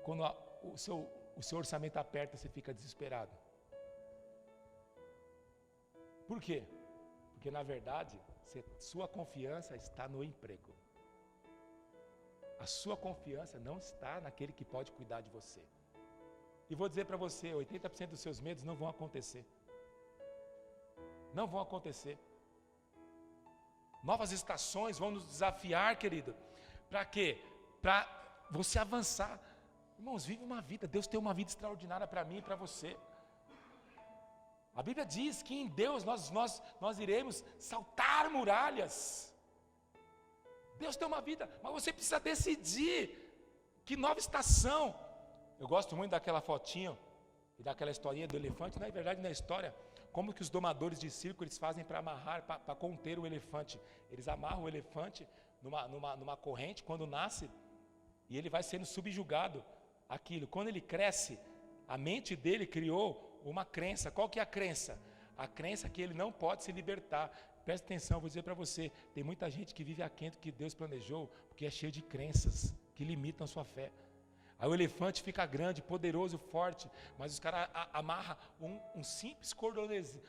Quando o seu orçamento aperta, você fica desesperado. Por quê? Porque na verdade, sua confiança está no emprego. A sua confiança não está naquele que pode cuidar de você. E vou dizer para você, 80% dos seus medos não vão acontecer. Não vão acontecer. Novas estações vão nos desafiar, querido. Para quê? Para você avançar. Irmãos, vive uma vida. Deus tem uma vida extraordinária para mim e para você. A Bíblia diz que em Deus nós iremos saltar muralhas. Deus tem uma vida, mas você precisa decidir que nova estação. Eu gosto muito daquela fotinho e daquela historinha do elefante. Na verdade, na história, como que os domadores de circo eles fazem para amarrar, para conter o elefante. Eles amarram o elefante numa corrente quando nasce e ele vai sendo subjugado àquilo. Quando ele cresce, a mente dele criou uma crença. Qual que é a crença? A crença que ele não pode se libertar. Presta atenção, vou dizer para você, tem muita gente que vive aquém do que Deus planejou, porque é cheio de crenças que limitam a sua fé. Aí o elefante fica grande, poderoso, forte, mas os caras amarram um simples cordonês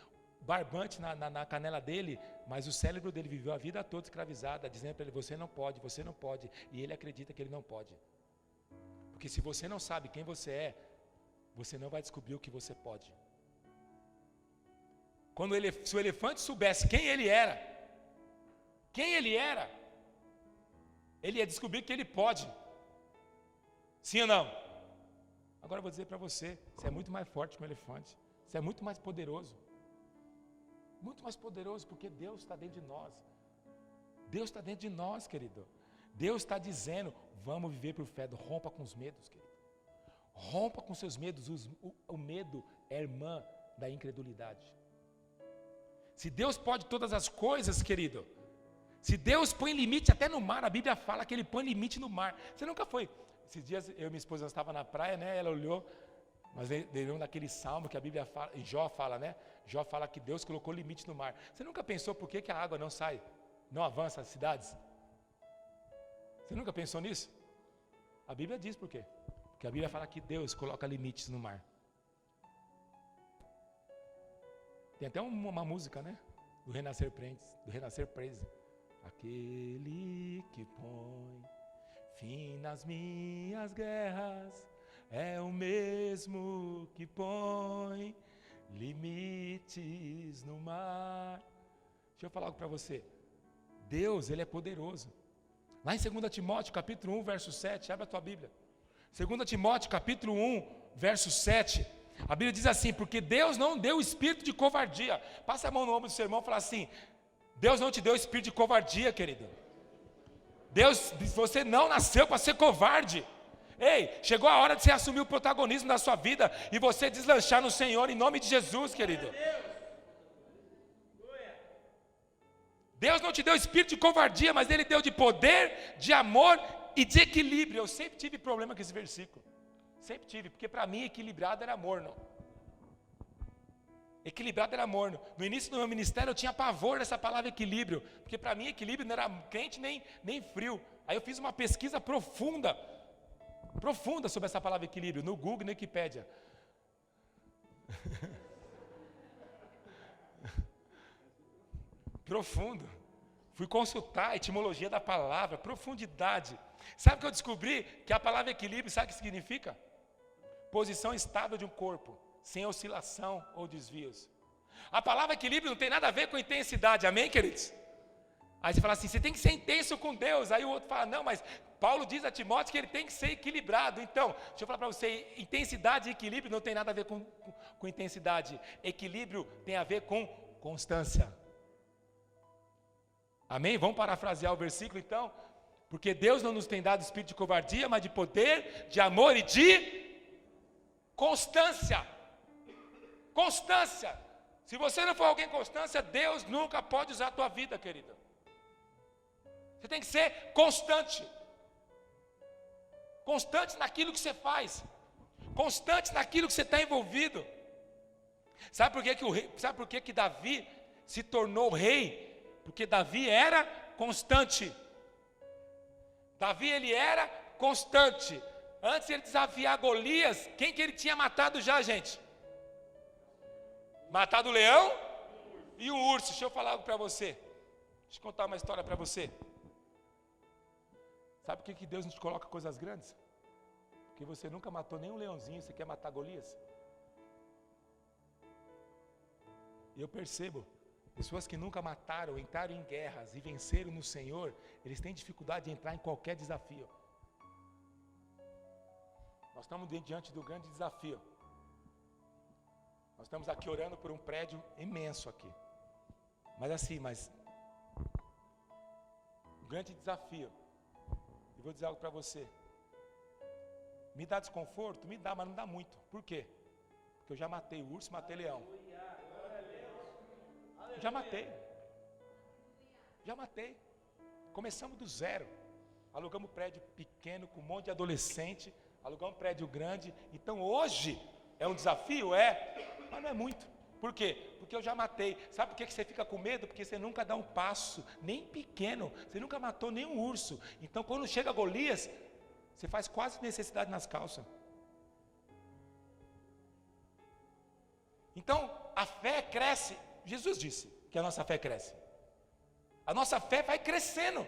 barbante na canela dele, mas o cérebro dele viveu a vida toda escravizada, dizendo para ele, você não pode, e ele acredita que ele não pode. Porque se você não sabe quem você é, você não vai descobrir o que você pode. Se o elefante soubesse quem ele era, ele ia descobrir que ele pode. Sim ou não? Agora eu vou dizer para você, você é muito mais forte que um elefante. Você é muito mais poderoso. Muito mais poderoso, porque Deus está dentro de nós. Deus está dentro de nós, querido. Deus está dizendo, vamos viver por fé. Rompa com os medos, querido. Rompa com seus medos. O medo é irmã da incredulidade. Se Deus pode todas as coisas, querido, se Deus põe limite até no mar, a Bíblia fala que Ele põe limite no mar. Você nunca foi? Esses dias eu e minha esposa estava na praia, né? Ela olhou, nós lemos naquele salmo que a Bíblia fala, e Jó fala, né? Jó fala que Deus colocou limite no mar. Você nunca pensou por que a água não sai, não avança as cidades? Você nunca pensou nisso? A Bíblia diz por quê? Porque a Bíblia fala que Deus coloca limites no mar. Tem até uma música, né? Do Renascer Praise. Aquele que põe fim nas minhas guerras é o mesmo que põe limites no mar. Deixa eu falar algo para você. Deus, Ele é poderoso. Lá em 2 Timóteo, capítulo 1, verso 7, abre a tua Bíblia. 2 Timóteo, capítulo 1, verso 7. A Bíblia diz assim, porque Deus não deu espírito de covardia. Passa a mão no ombro do seu irmão e fala assim, Deus não te deu espírito de covardia, querido. Você não nasceu para ser covarde. Ei, chegou a hora de você assumir o protagonismo da sua vida e você deslanchar no Senhor em nome de Jesus, querido. Deus não te deu espírito de covardia, mas Ele deu de poder, de amor e de equilíbrio. Eu sempre tive problema com esse versículo. Sempre tive, porque para mim equilibrado era morno. Equilibrado era morno. No início do meu ministério eu tinha pavor dessa palavra equilíbrio, porque para mim equilíbrio não era quente nem frio. Aí eu fiz uma pesquisa profunda sobre essa palavra equilíbrio, no Google e na Wikipédia. Profundo. Fui consultar a etimologia da palavra, profundidade. Sabe o que eu descobri? Que a palavra equilíbrio, sabe o que significa? Posição estável de um corpo, sem oscilação ou desvios. A palavra equilíbrio não tem nada a ver com intensidade, amém, queridos? Aí você fala assim, você tem que ser intenso com Deus. Aí o outro fala, não, mas Paulo diz a Timóteo que ele tem que ser equilibrado. Então, deixa eu falar para você, intensidade e equilíbrio não tem nada a ver com intensidade. Equilíbrio tem a ver com constância. Amém? Vamos parafrasear o versículo então? Porque Deus não nos tem dado espírito de covardia, mas de poder, de amor e de constância. Constância. Se você não for alguém constância, Deus nunca pode usar a tua vida, querida. Você tem que ser constante. Constante naquilo que você faz. Constante naquilo que você está envolvido. Sabe por que Davi se tornou rei? Porque Davi era constante. Davi, ele era constante. Antes de ele desafiar Golias, quem que ele tinha matado já, gente? Matado o leão e o urso. Deixa eu falar algo para você. Deixa eu contar uma história para você. Sabe por que Deus não te coloca coisas grandes? Porque você nunca matou nenhum leãozinho, você quer matar Golias? E eu percebo, pessoas que nunca mataram, entraram em guerras e venceram no Senhor, eles têm dificuldade de entrar em qualquer desafio. Nós estamos diante do grande desafio. Nós estamos aqui orando por um prédio imenso aqui. Mas o grande desafio, eu vou dizer algo para você. Me dá desconforto? Me dá, mas não dá muito. Por quê? Porque eu já matei urso, matei leão. Já matei. Começamos do zero. Alugamos um prédio pequeno com um monte de adolescente. Alugamos um prédio grande. Então hoje é um desafio? Mas não é muito. Por quê? Porque eu já matei. Sabe por que você fica com medo? Porque você nunca dá um passo, nem pequeno. Você nunca matou nenhum urso. Então quando chega Golias, você faz quase necessidade nas calças. Então a fé cresce. Jesus disse que a nossa fé cresce. A nossa fé vai crescendo.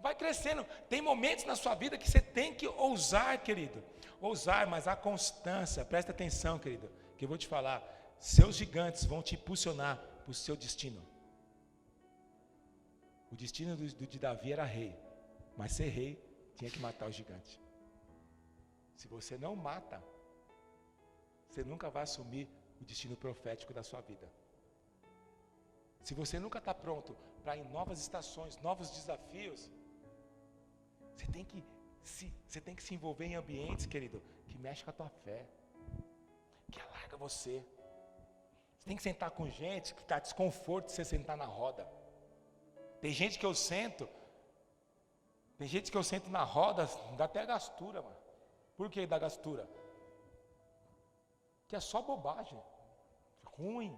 Vai crescendo. Tem momentos na sua vida que você tem que ousar, querido. Ousar, mas a constância. Presta atenção, querido, que eu vou te falar. Seus gigantes vão te impulsionar para o seu destino. O destino de Davi era rei. Mas ser rei tinha que matar o gigante. Se você não mata, você nunca vai assumir o destino profético da sua vida. Se você nunca está pronto para ir em novas estações, novos desafios, você tem que se envolver em ambientes, querido, que mexe com a tua fé, que alarga você. Você tem que sentar com gente que está desconforto de você sentar na roda. Tem gente que eu sento na roda, dá até gastura, mano. Por que dá gastura? Que é só bobagem, ruim.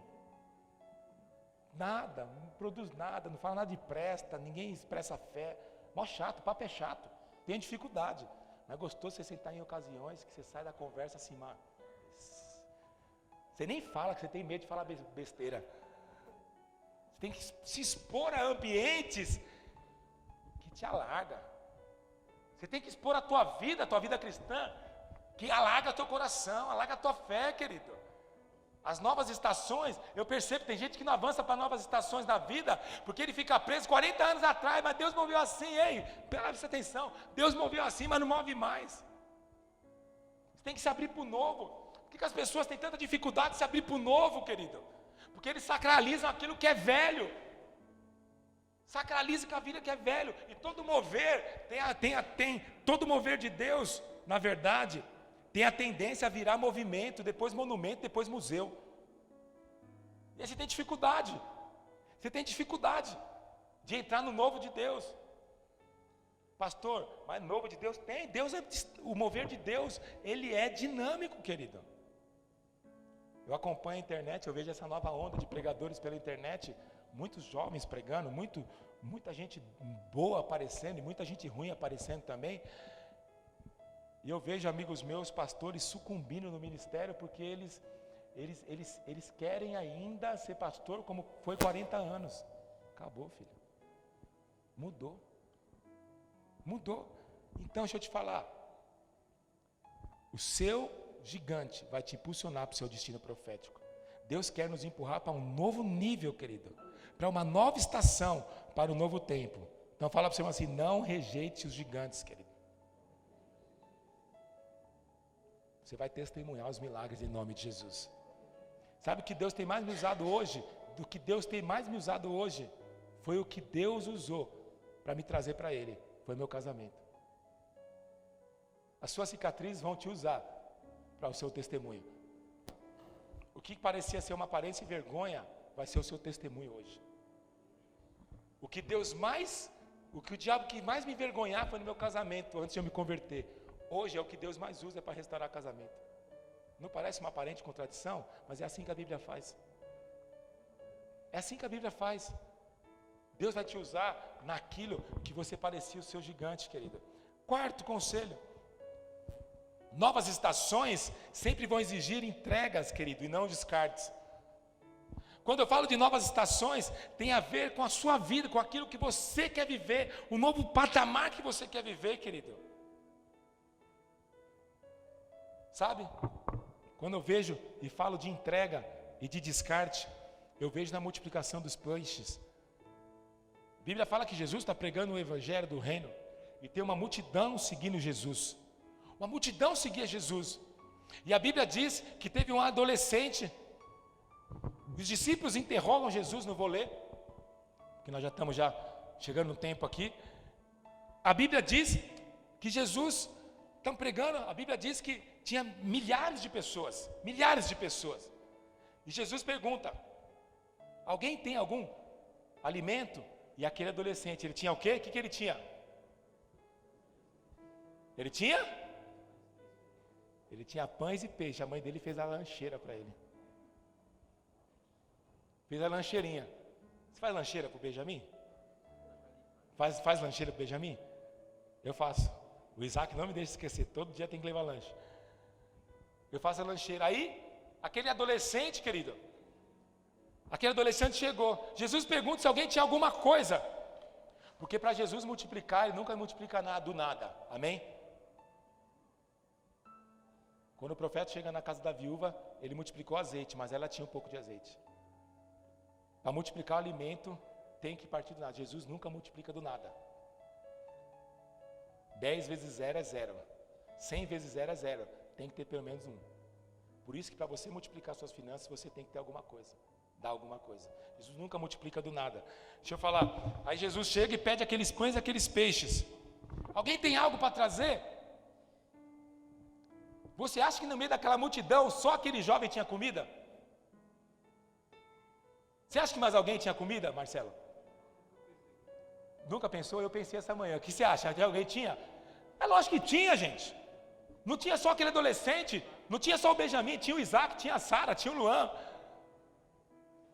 Nada, não produz nada, não fala nada de presta, ninguém expressa fé. Mó chato, o papo é chato, tem dificuldade. Mas é gostoso você sentar em ocasiões que você sai da conversa assim, mano. Você nem fala, que você tem medo de falar besteira. Você tem que se expor a ambientes que te alarga. Você tem que expor a tua vida cristã, que alarga teu coração, alarga a tua fé, querido. As novas estações, eu percebo que tem gente que não avança para novas estações da vida, porque ele fica preso 40 anos atrás, mas Deus moveu assim, presta atenção, Deus moveu assim, mas não move mais. Você tem que se abrir para o novo. Por que as pessoas têm tanta dificuldade de se abrir para o novo, querido? Porque eles sacralizam aquilo que é velho. Sacraliza com a vida que é velho. E todo mover, todo mover de Deus na verdade, tem a tendência a virar movimento, depois monumento, depois museu. E aí você tem dificuldade. Você tem dificuldade de entrar no novo de Deus. Pastor, mas novo de Deus tem. O mover de Deus, ele é dinâmico, querido. Eu acompanho a internet, eu vejo essa nova onda de pregadores pela internet, muitos jovens pregando, muita gente boa aparecendo e muita gente ruim aparecendo também. E eu vejo amigos meus, pastores, sucumbindo no ministério porque eles querem ainda ser pastor como foi 40 anos. Acabou, filho. Mudou. Então, deixa eu te falar. O seu gigante vai te impulsionar para o seu destino profético. Deus quer nos empurrar para um novo nível, querido. Para uma nova estação, para um novo tempo. Então, fala para você assim, não rejeite os gigantes, querido. Você vai testemunhar os milagres em nome de Jesus. Sabe o que Deus tem mais me usado hoje? Do que Deus tem mais me usado hoje, foi o que Deus usou para me trazer para Ele. Foi meu casamento. As suas cicatrizes vão te usar para o seu testemunho. O que parecia ser uma aparência e vergonha, vai ser o seu testemunho hoje. O que o diabo que mais me envergonhar foi no meu casamento, antes de eu me converter. Hoje é o que Deus mais usa para restaurar casamento. Não parece uma aparente contradição, mas é assim que a Bíblia faz. É assim que a Bíblia faz. Deus vai te usar naquilo que você parecia o seu gigante, querida. Quarto conselho. Novas estações sempre vão exigir entregas, querido, e não descartes. Quando eu falo de novas estações, tem a ver com a sua vida, com aquilo que você quer viver, o novo patamar que você quer viver, querido. Sabe? Quando eu vejo e falo de entrega e de descarte, eu vejo na multiplicação dos peixes. A Bíblia fala que Jesus está pregando o evangelho do reino e tem uma multidão seguindo Jesus. Uma multidão seguia Jesus. E a Bíblia diz que teve um adolescente. Os discípulos interrogam Jesus, não vou ler, porque nós já estamos chegando no tempo aqui. A Bíblia diz que Jesus, estão pregando, a Bíblia diz que tinha milhares de pessoas. E Jesus pergunta, alguém tem algum alimento? E aquele adolescente, ele tinha o quê? O que ele tinha? Ele tinha pães e peixe. A mãe dele fez a lancheira para ele. Fez a lancheirinha. Você faz lancheira para o Benjamin? Faz lancheira para o Benjamin? Eu faço. O Isaac não me deixa esquecer. Todo dia tem que levar lanche. Eu faço a lancheira. Aí, aquele adolescente, querido, aquele adolescente chegou. Jesus pergunta se alguém tinha alguma coisa. Porque para Jesus multiplicar, Ele nunca multiplica nada do nada. Amém? Quando o profeta chega na casa da viúva, ele multiplicou azeite, mas ela tinha um pouco de azeite. Para multiplicar o alimento, tem que partir do nada. Jesus nunca multiplica do nada. 10 vezes 0 é 0. 100 vezes 0 é 0. Tem que ter pelo menos 1. Por isso que para você multiplicar suas finanças, você tem que ter alguma coisa. Dar alguma coisa. Jesus nunca multiplica do nada. Deixa eu falar. Aí Jesus chega e pede aqueles pães e aqueles peixes. Alguém tem algo para trazer? Você acha que no meio daquela multidão, só aquele jovem tinha comida? Você acha que mais alguém tinha comida, Marcelo? Nunca pensou? Eu pensei essa manhã. O que você acha? Que alguém tinha? É lógico que tinha, gente. Não tinha só aquele adolescente, não tinha só o Benjamin, tinha o Isaac, tinha a Sara, tinha o Luan.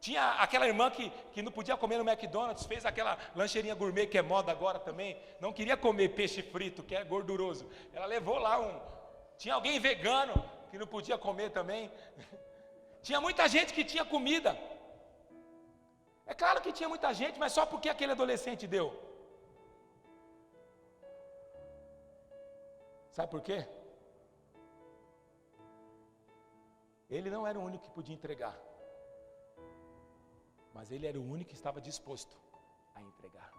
Tinha aquela irmã que não podia comer no McDonald's, fez aquela lancheirinha gourmet que é moda agora também. Não queria comer peixe frito, que é gorduroso. Ela levou lá Tinha alguém vegano que não podia comer também. Tinha muita gente que tinha comida. É claro que tinha muita gente, mas só porque aquele adolescente deu. Sabe por quê? Ele não era o único que podia entregar, mas ele era o único que estava disposto a entregar.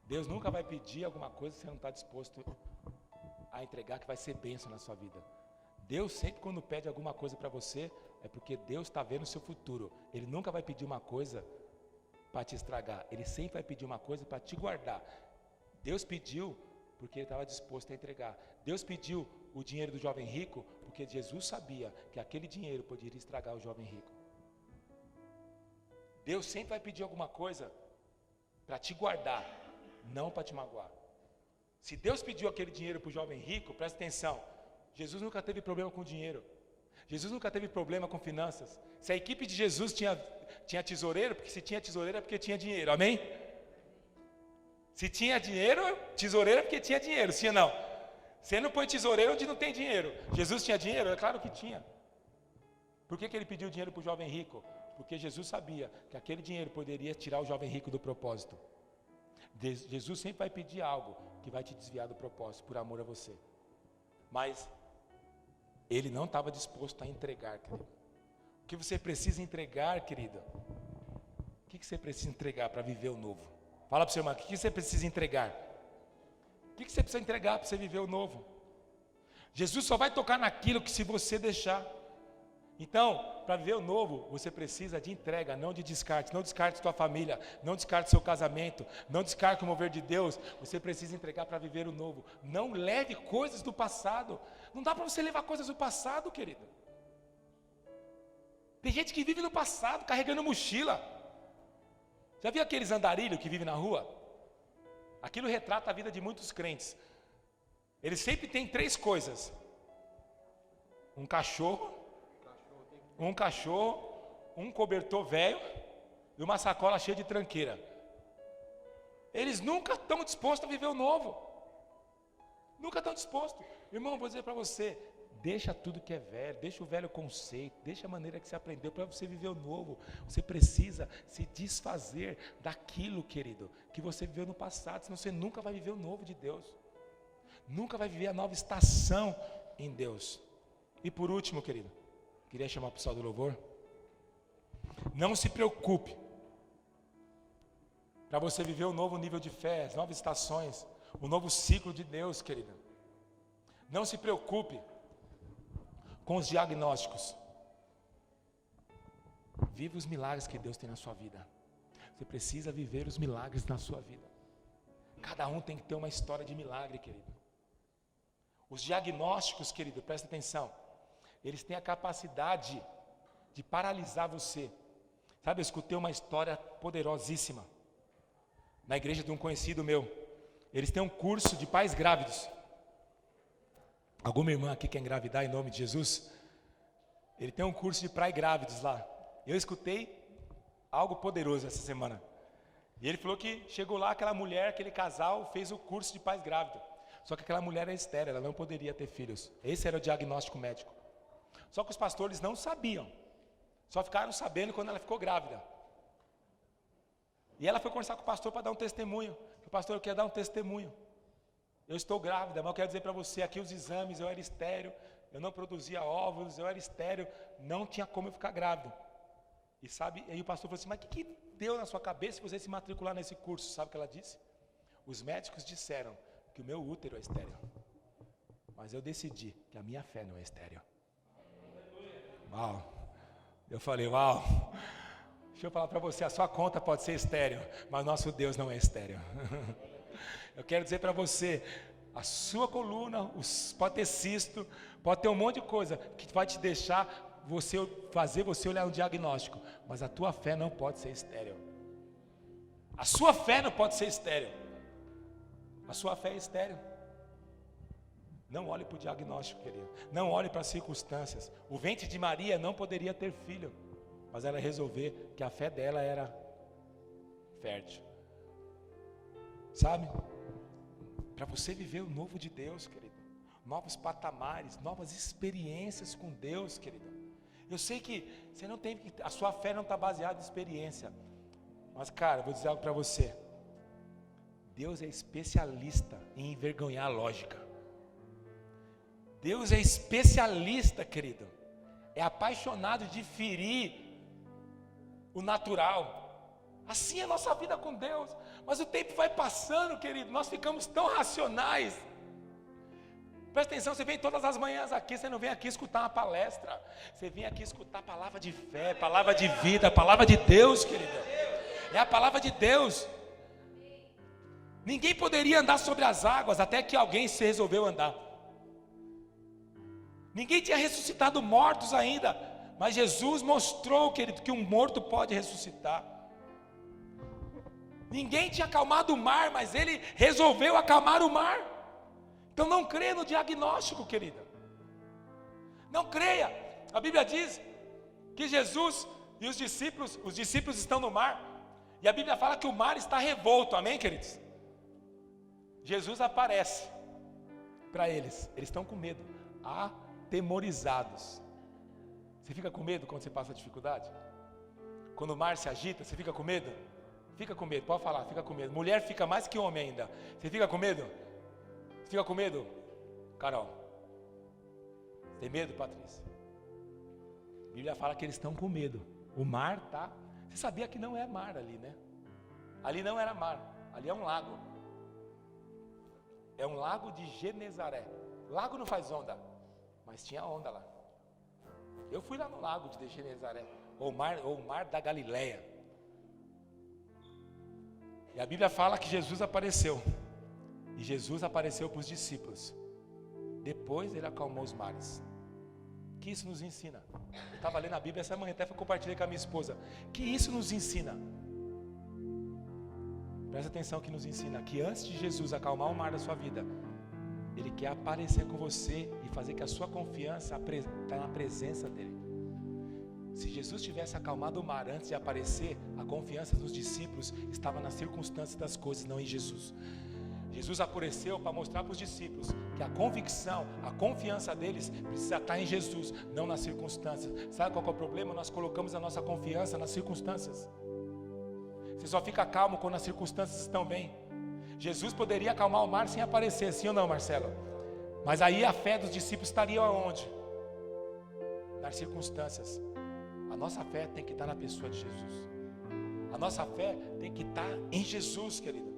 Deus nunca vai pedir alguma coisa que você não está disposto a entregar, que vai ser bênção na sua vida. Deus sempre quando pede alguma coisa para você, é porque Deus está vendo o seu futuro. Ele nunca vai pedir uma coisa para te estragar, Ele sempre vai pedir uma coisa para te guardar. Deus pediu Porque ele estava disposto a entregar. Deus pediu o dinheiro do jovem rico, porque Jesus sabia que aquele dinheiro poderia estragar o jovem rico. Deus sempre vai pedir alguma coisa para te guardar, não para te magoar. Se Deus pediu aquele dinheiro para o jovem rico, presta atenção, Jesus nunca teve problema com dinheiro. Jesus nunca teve problema com finanças. Se a equipe de Jesus tinha tesoureiro, porque se tinha tesoureiro é porque tinha dinheiro, amém? Se tinha dinheiro, tesoureiro é porque tinha dinheiro, sim ou não? Você não põe tesoureiro onde não tem dinheiro. Jesus tinha dinheiro? É claro que tinha. Por que ele pediu dinheiro para o jovem rico? Porque Jesus sabia que aquele dinheiro poderia tirar o jovem rico do propósito. Jesus sempre vai pedir algo que vai te desviar do propósito, por amor a você. Mas ele não estava disposto a entregar, querido. O que você precisa entregar, querida? O que você precisa entregar para viver o novo? Fala para o seu irmão, o que você precisa entregar? O que você precisa entregar para você viver o novo? Jesus só vai tocar naquilo que se você deixar. Então, para viver o novo, você precisa de entrega, não de descarte. Não descarte sua família, não descarte seu casamento, não descarte o mover de Deus. Você precisa entregar para viver o novo. Não leve coisas do passado. Não dá para você levar coisas do passado, querido. Tem gente que vive no passado, carregando mochila. Já viu aqueles andarilhos que vivem na rua? Aquilo retrata a vida de muitos crentes. Eles sempre têm 3 coisas: um cachorro, um cobertor velho e uma sacola cheia de tranqueira. Eles nunca estão dispostos a viver o novo. Nunca estão dispostos. Irmão, vou dizer para você, deixa tudo que é velho, deixa o velho conceito, deixa a maneira que você aprendeu para você viver o novo. Você precisa se desfazer daquilo, querido, que você viveu no passado, senão você nunca vai viver o novo de Deus. Nunca vai viver a nova estação em Deus. E por último, querido, queria chamar o pessoal do louvor. Não se preocupe. Para você viver um novo nível de fé, as novas estações, o novo ciclo de Deus, querida. Não se preocupe com os diagnósticos. Viva os milagres que Deus tem na sua vida. Você precisa viver os milagres na sua vida. Cada um tem que ter uma história de milagre, querido. Os diagnósticos, querido, presta atenção. Eles têm a capacidade de paralisar você. Sabe, eu escutei uma história poderosíssima na igreja de um conhecido meu. Eles têm um curso de pais grávidos. Alguma irmã aqui quer engravidar em nome de Jesus? Ele tem um curso de pais grávidos lá. Eu escutei algo poderoso essa semana. E ele falou que chegou lá aquela mulher, aquele casal, fez o curso de pais grávidos. Só que aquela mulher era estéril, ela não poderia ter filhos. Esse era o diagnóstico médico. Só que os pastores não sabiam. Só ficaram sabendo quando ela ficou grávida. E ela foi conversar com o pastor para dar um testemunho. O pastor quer dar um testemunho. Eu estou grávida, mas eu quero dizer para você, aqui os exames, eu era estéril, eu não produzia óvulos, eu era estéril, não tinha como eu ficar grávida. E sabe, aí o pastor falou assim, mas o que deu na sua cabeça você se matricular nesse curso? Sabe o que ela disse? Os médicos disseram que o meu útero é estéril, mas eu decidi que a minha fé não é estéril. Uau! Eu falei, uau! Deixa eu falar para você, a sua conta pode ser estéril, mas nosso Deus não é estéril. Eu quero dizer para você, a sua coluna, pode ter cisto, pode ter um monte de coisa que vai te deixar fazer você olhar um diagnóstico, mas a tua fé não pode ser estéril. A sua fé não pode ser estéril. A sua fé é estéril. Não olhe para o diagnóstico, querido. Não olhe para as circunstâncias. O ventre de Maria não poderia ter filho, mas ela resolver que a fé dela era fértil. Sabe? Para você viver o novo de Deus, querido. Novos patamares, novas experiências com Deus, querido. Eu sei que você não tem, a sua fé não está baseada em experiência. Mas, cara, vou dizer algo para você. Deus é especialista em envergonhar a lógica. Deus é especialista, querido. É apaixonado de ferir o natural. Assim é a nossa vida com Deus. Mas o tempo vai passando, querido. Nós ficamos tão racionais. Presta atenção, você vem todas as manhãs aqui, você não vem aqui escutar uma palestra. Você vem aqui escutar palavra de fé, palavra de vida, palavra de Deus, querido. É a palavra de Deus. Ninguém poderia andar sobre as águas até que alguém se resolveu andar. Ninguém tinha ressuscitado mortos ainda, mas Jesus mostrou, querido, que um morto pode ressuscitar. Ninguém tinha acalmado o mar, mas ele resolveu acalmar o mar. Então não creia no diagnóstico, querida. Não creia. A Bíblia diz que Jesus e os discípulos estão no mar. E a Bíblia fala que o mar está revolto, amém, queridos? Jesus aparece para eles. Eles estão com medo, atemorizados. Você fica com medo quando você passa dificuldade? Quando o mar se agita, você fica com medo? Fica com medo, pode falar, fica com medo. Mulher fica mais que homem ainda. Você fica com medo? Fica com medo? Carol, tem medo, Patrícia? A Bíblia fala que eles estão com medo. O mar tá. Você sabia que não é mar ali, né? Ali não era mar, ali é um lago. É um lago de Genezaré. Lago não faz onda, mas tinha onda lá. Eu fui lá no lago de Genezaré, ou o mar da Galileia. E a Bíblia fala que Jesus apareceu. E Jesus apareceu para os discípulos. Depois ele acalmou os mares. Que isso nos ensina? Eu estava lendo a Bíblia essa manhã, até compartilhei com a minha esposa. Que isso nos ensina? Presta atenção que nos ensina que antes de Jesus acalmar o mar da sua vida, Ele quer aparecer com você e fazer que a sua confiança está na presença dEle. Se Jesus tivesse acalmado o mar antes de aparecer, a confiança dos discípulos estava nas circunstâncias das coisas, não em Jesus. Jesus apareceu para mostrar para os discípulos que a convicção, a confiança deles precisa estar em Jesus, não nas circunstâncias. Sabe qual é o problema? Nós colocamos a nossa confiança nas circunstâncias. Você só fica calmo quando as circunstâncias estão bem. Jesus poderia acalmar o mar sem aparecer, sim ou não, Marcelo? Mas aí a fé dos discípulos estaria aonde? Nas circunstâncias. A nossa fé tem que estar na pessoa de Jesus. A nossa fé tem que estar em Jesus, querido.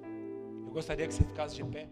Eu gostaria que você ficasse de pé.